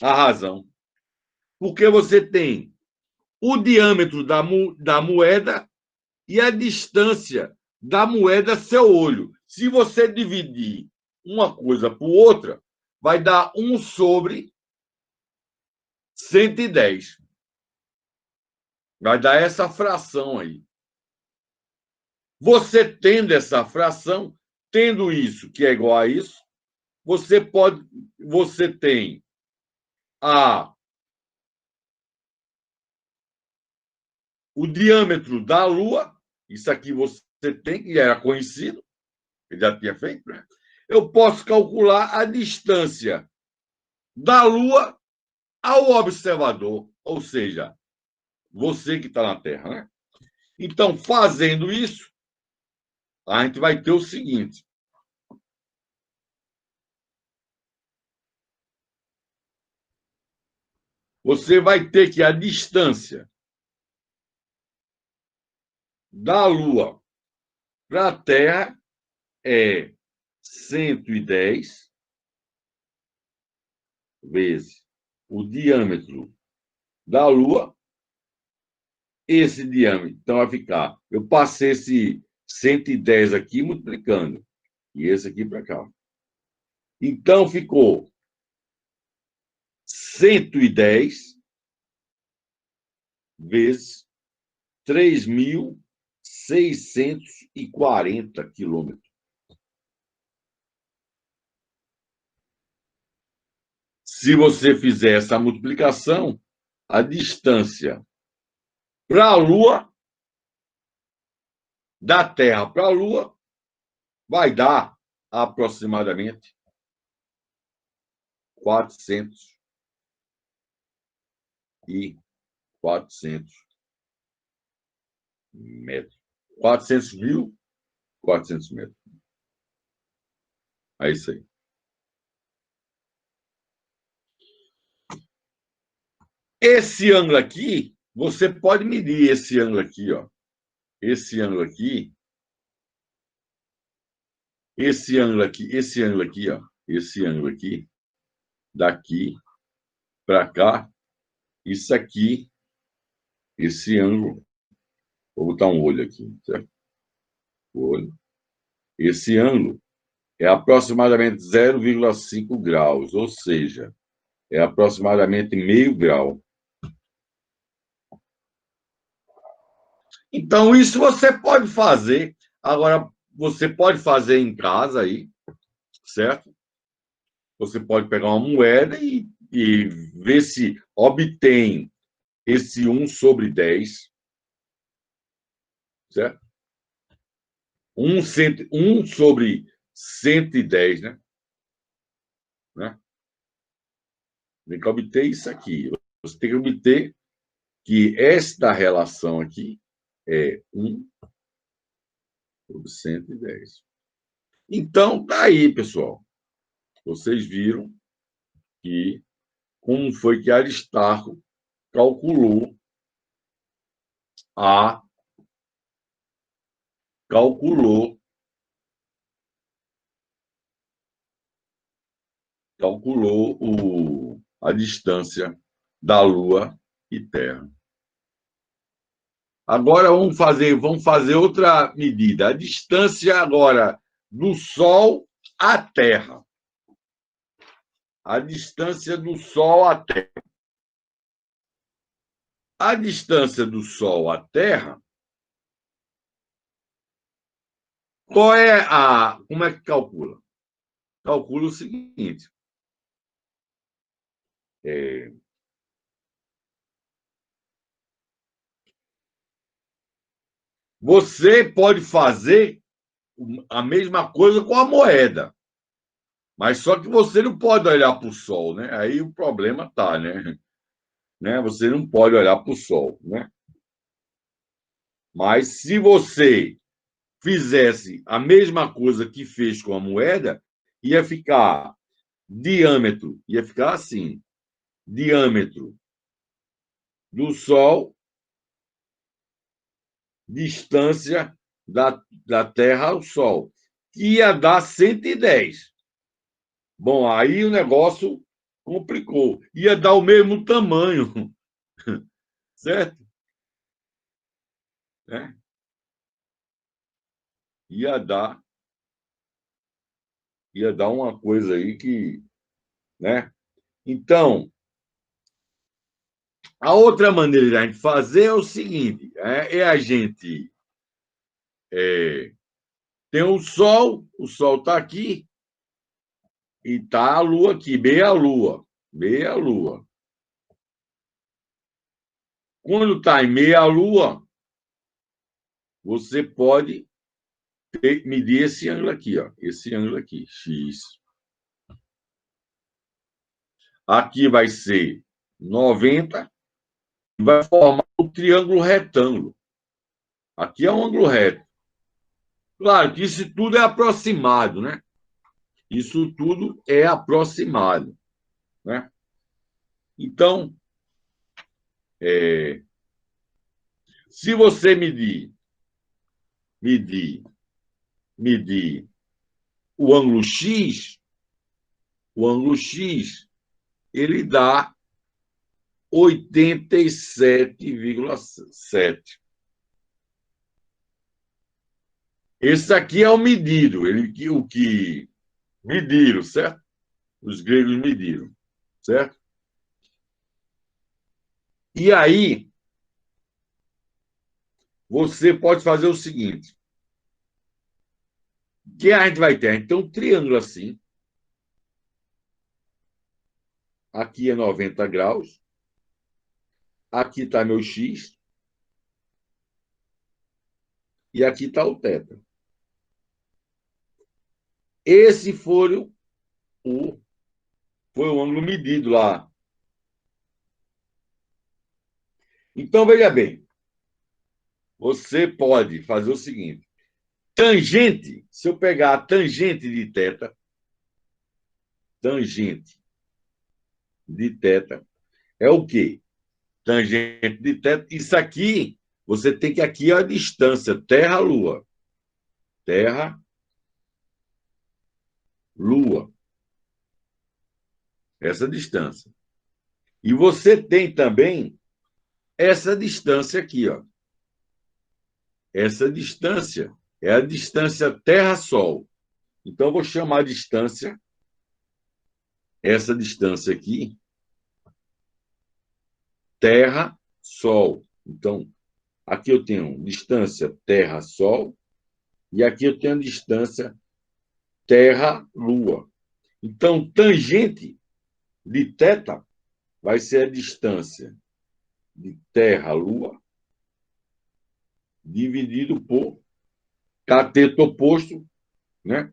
S1: A razão. Porque você tem o diâmetro da moeda e a distância da moeda seu olho. Se você dividir uma coisa por outra, vai dar 1 sobre 110. Vai dar essa fração aí. Você tendo essa fração, tendo isso que é igual a isso, você tem a o diâmetro da Lua, isso aqui você tem, que era conhecido, eu já tinha feito, né? Eu posso calcular a distância da Lua ao observador, ou seja, você que está na Terra, né? Então, fazendo isso, a gente vai ter o seguinte. Você vai ter que a distância da Lua para a Terra é 110 vezes o diâmetro da Lua. Esse diâmetro, então, vai ficar. Eu passei esse 110 aqui multiplicando, e esse aqui para cá. Então, ficou 110 vezes 3.640 quilômetros. Se você fizer essa multiplicação, a distância para a Lua, da Terra para a Lua, vai dar aproximadamente 400 metros. 400 metros. É isso aí. Esse ângulo aqui, você pode medir esse ângulo aqui, ó. Esse ângulo aqui. Esse ângulo aqui, ó. Esse ângulo aqui. Daqui para cá. Isso aqui. Esse ângulo. Vou botar um olho aqui, certo? O olho. Esse ângulo é aproximadamente 0,5 graus, ou seja, é aproximadamente meio grau. Então, isso você pode fazer. Agora, você pode fazer em casa aí, certo? Você pode pegar uma moeda e ver se obtém esse 1/10, certo? 1 sobre 110, né? Tem que obter isso aqui. Você tem que obter que esta relação aqui é 1 sobre 110. Então, tá aí, pessoal. Vocês viram que como foi que Aristarco calculou a calculou a distância da Lua e Terra. Agora vamos fazer outra medida. A distância agora do Sol à Terra. A distância do Sol à Terra. A distância do Sol à Terra. Como é que calcula? Calcula o seguinte. Você pode fazer a mesma coisa com a moeda, mas só que você não pode olhar para o Sol, né? Aí o problema está, né? Você não pode olhar para o Sol, né? Mas se você fizesse a mesma coisa que fez com a moeda, ia ficar assim, diâmetro do Sol, distância da Terra ao Sol, que ia dar 110. Bom, aí o negócio complicou. Ia dar o mesmo tamanho, certo? Ia dar uma coisa aí que, né? Então, a outra maneira de a gente fazer é o seguinte: a gente tem o Sol está aqui e está a Lua aqui, meia Lua. Quando está em meia Lua, você pode medir esse ângulo aqui, ó, esse ângulo aqui, x. Aqui vai ser 90, e vai formar um triângulo retângulo. Aqui é um ângulo reto. Claro que isso tudo é aproximado, né? Isso tudo é aproximado, né? Então, se você medir o ângulo X, ele dá 87,7. Esse aqui é o medido, o que mediram, certo? Os gregos mediram, certo? E aí, você pode fazer o seguinte: que a gente vai ter? Então, um triângulo assim. Aqui é 90 graus. Aqui está meu X. E aqui está o θ. Esse foi o ângulo medido lá. Então, veja bem. Você pode fazer o seguinte. Tangente, se eu pegar a tangente de θ, é o quê? Tangente de θ. Isso aqui, você tem que aqui a distância Terra-Lua. Terra-Lua. Essa distância. E você tem também essa distância aqui, ó. Essa distância é a distância Terra-Sol. Então, eu vou chamar a distância, essa distância aqui, Terra-Sol. Então, aqui eu tenho distância Terra-Sol e aqui eu tenho a distância Terra-Lua. Então, tangente de θ vai ser a distância de Terra-Lua dividido por cateto oposto, né?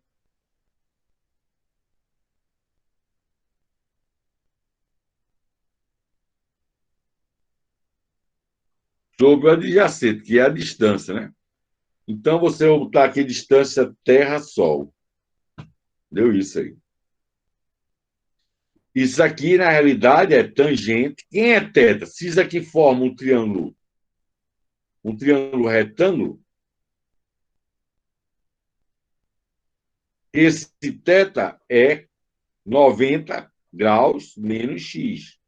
S1: Sobre o adjacente, que é a distância, né? Então, você vai botar aqui distância Terra-Sol. Deu isso aí. Isso aqui, na realidade, é tangente. Quem é θ? Se isso aqui forma um triângulo retângulo, esse θ é 90 graus menos x.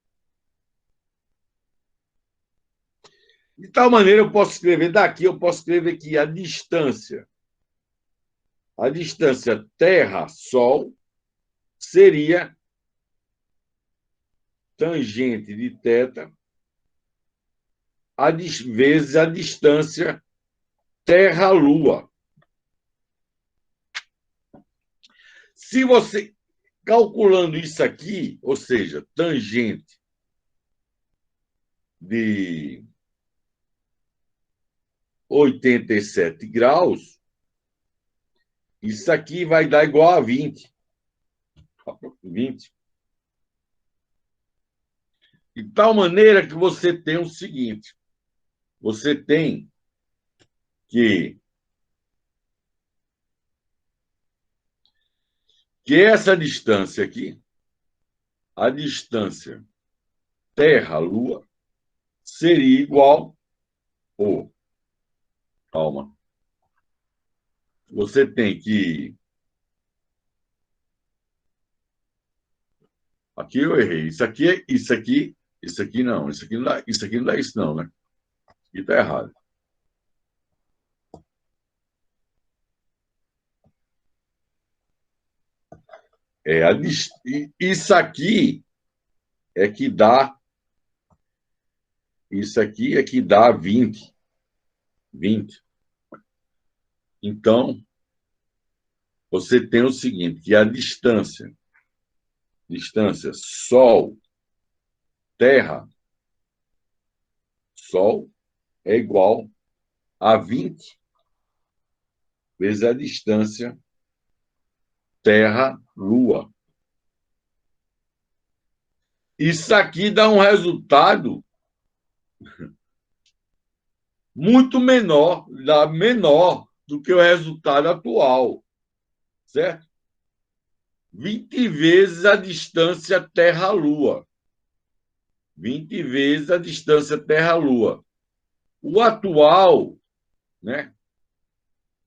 S1: De tal maneira, eu posso escrever daqui, eu posso escrever que a distância Terra-Sol seria tangente de θ vezes a distância Terra-Lua. Se você, calculando isso aqui, ou seja, tangente de 87 graus, isso aqui vai dar igual a 20. 20. De tal maneira que você tem o seguinte: você tem que essa distância aqui, a distância Terra-Lua, seria igual. Calma. Você tem que. Aqui eu errei. Isso aqui não. Isso aqui não dá isso, não, né? Isso aqui está errado. Isso aqui é que dá. Isso aqui é que dá 20. 20. Então, você tem o seguinte, que a distância Sol, Terra, Sol é igual a 20 vezes a distância Terra-Lua. Isso aqui dá um resultado muito menor, menor do que o resultado atual, certo? 20 vezes a distância Terra-Lua. 20 vezes a distância Terra-Lua. O atual, né?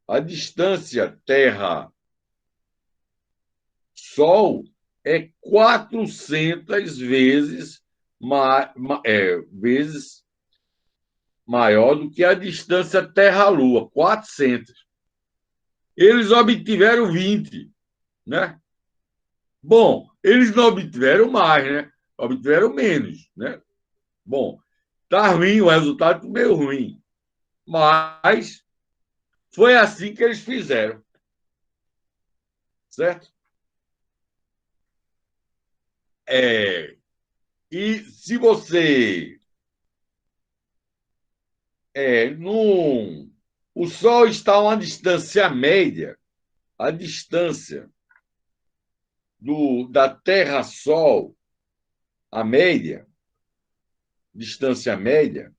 S1: A distância Terra-Sol é 400 vezes maior do que a distância Terra-Lua, 400. Eles obtiveram 20, né? Bom, eles não obtiveram mais, né? Obtiveram menos, né? Bom, tá ruim, o resultado meio ruim. Mas foi assim que eles fizeram, certo? E se você o Sol está a uma distância média, a distância da Terra-Sol, a média, distância média,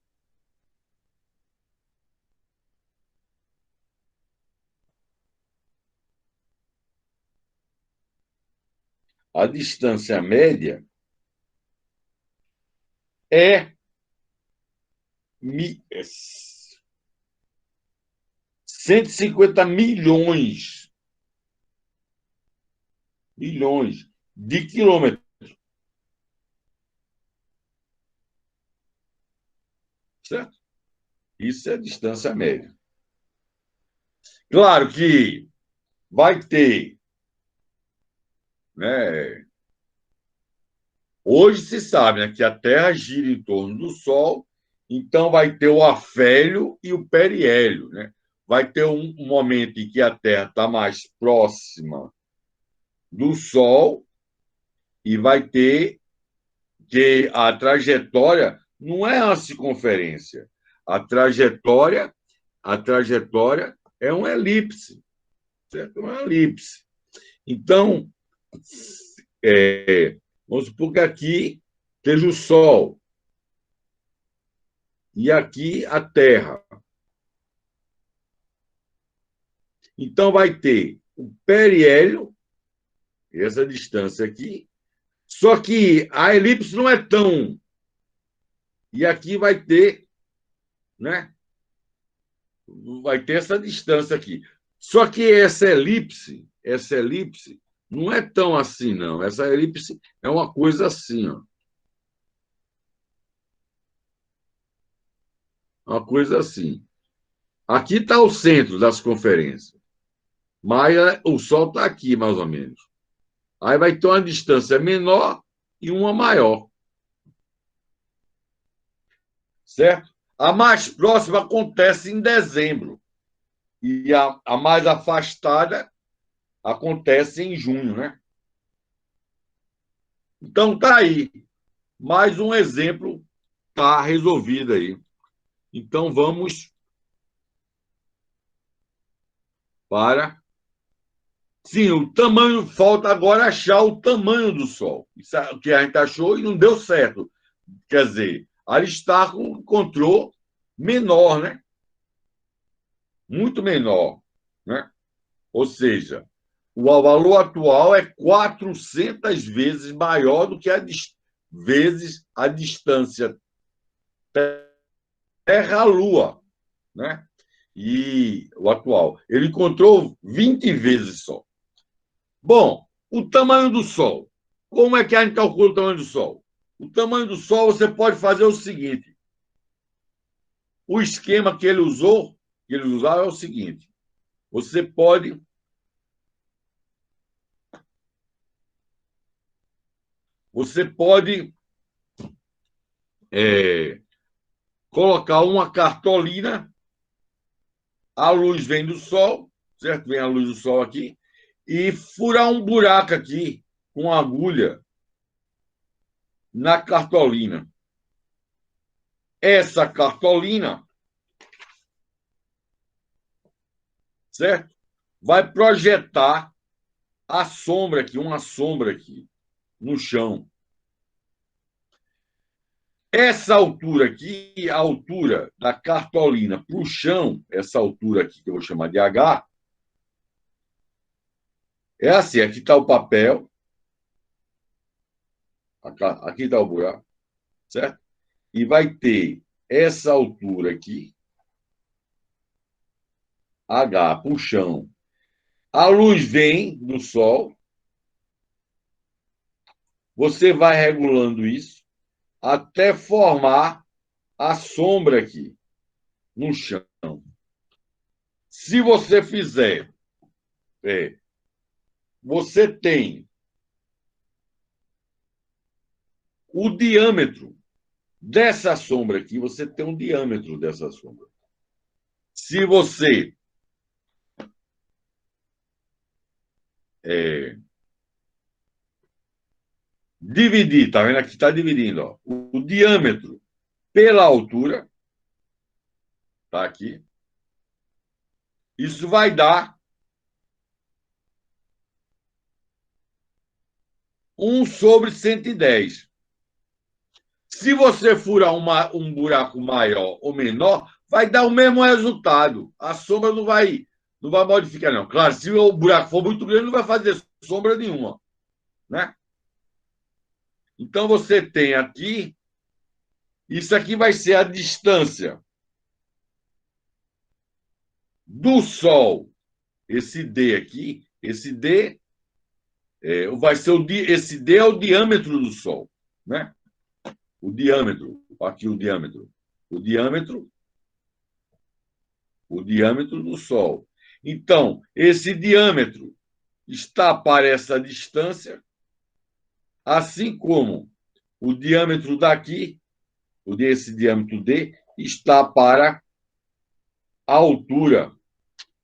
S1: a distância média é 150 milhões de quilômetros, certo? Isso é a distância média. Claro que vai ter, né? Hoje se sabe, né, que a Terra gira em torno do Sol, então vai ter o afélio e o periélio, né? Vai ter um momento em que a Terra está mais próxima do Sol e vai ter que a trajetória não é a circunferência, a trajetória, a trajetória é uma elipse, certo? Uma elipse. Então, vamos supor que aqui esteja o Sol e aqui a Terra. Então, vai ter o periélio, essa distância aqui, só que a elipse não é tão. E aqui vai ter, né? Vai ter essa distância aqui. Só que essa elipse não é tão assim, não. Essa elipse é uma coisa assim, ó. Uma coisa assim. Aqui está o centro das conferências, mas o Sol está aqui, mais ou menos. Aí vai ter uma distância menor e uma maior, certo? A mais próxima acontece em dezembro e a mais afastada acontece em junho, né? Então tá aí, mais um exemplo tá resolvido aí. Então vamos para. Sim, o tamanho, falta agora achar o tamanho do Sol. Isso é o que a gente achou e não deu certo. Quer dizer, Aristarco encontrou menor, né? Muito menor, né? Ou seja, o valor atual é 400 vezes maior do que vezes a distância Terra-Lua, né? E o atual. Ele encontrou 20 vezes só. Bom, o tamanho do Sol. Como é que a gente calcula o tamanho do Sol? O tamanho do Sol você pode fazer o seguinte: o esquema que eles usaram é o seguinte: você pode você pode é, colocar uma cartolina, a luz vem do Sol, certo? Vem a luz do Sol aqui, e furar um buraco aqui com uma agulha na cartolina. Essa cartolina, certo? vai projetar a sombra aqui, uma sombra aqui, no chão. Essa altura aqui, a altura da cartolina para o chão, essa altura aqui que eu vou chamar de H, é assim, aqui está o papel, aqui está o buraco, certo? E vai ter essa altura aqui, H, para o chão. A luz vem do sol, você vai regulando isso até formar a sombra aqui no chão. Se você fizer, você tem o diâmetro dessa sombra aqui, você tem um diâmetro dessa sombra. Se você dividir, tá vendo aqui? Está dividindo, ó, o diâmetro pela altura, tá aqui. Isso vai dar 1/110. Se você furar um buraco maior ou menor, vai dar o mesmo resultado. A sombra não vai modificar, não. Claro, se o buraco for muito grande, não vai fazer sombra nenhuma, né? Então, você tem aqui, isso aqui vai ser a distância do Sol. Esse D aqui, esse D vai ser esse D é o diâmetro do Sol, né? O diâmetro, aqui o diâmetro. O diâmetro do Sol. Então, esse diâmetro está para essa distância, assim como o diâmetro daqui, esse diâmetro D, está para a altura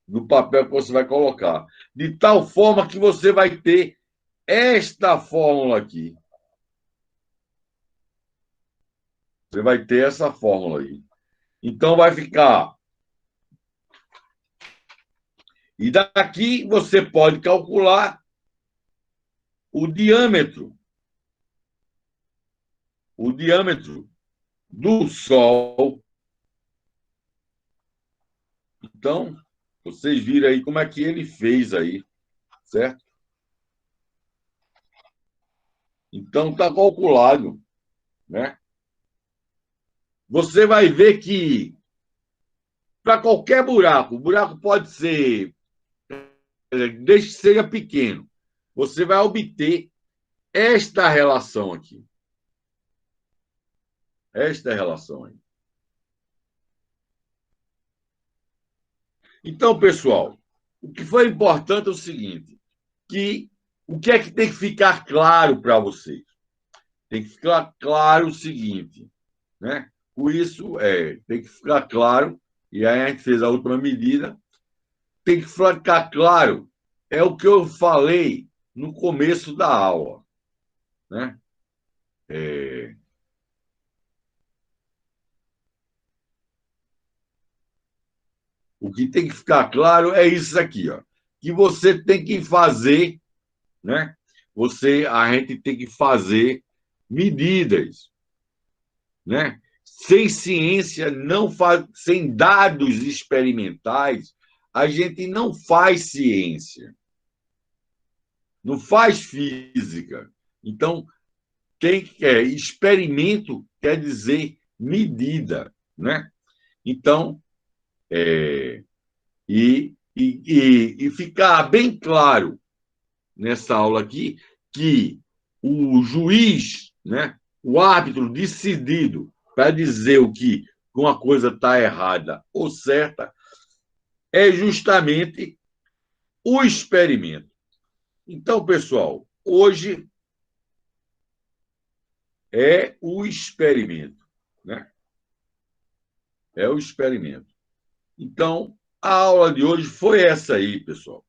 S1: do papel que você vai colocar. De tal forma que você vai ter esta fórmula aqui. Você vai ter essa fórmula aí. Então, vai ficar. E daqui você pode calcular o diâmetro do Sol. Então, vocês viram aí como é que ele fez aí, certo? Então, está calculado, né? Você vai ver que para qualquer buraco, o buraco pode ser, desde que seja pequeno, você vai obter esta relação aqui. Esta relação aí. Então, pessoal, o que foi importante é o seguinte, que o que é que tem que ficar claro para vocês? Tem que ficar claro o seguinte, né? Com isso, tem que ficar claro, e aí a gente fez a última medida, tem que ficar claro, é o que eu falei no começo da aula, né? O que tem que ficar claro é isso aqui, ó, que você tem que fazer, né? A gente tem que fazer medidas, né? Sem ciência, não faz, sem dados experimentais, a gente não faz ciência, não faz física. Então, experimento quer dizer medida, né? Então, e ficar bem claro nessa aula aqui que o juiz, né, o árbitro decidido para dizer o que uma coisa está errada ou certa é justamente o experimento. Então, pessoal, hoje é o experimento, né? É o experimento. Então, a aula de hoje foi essa aí, pessoal.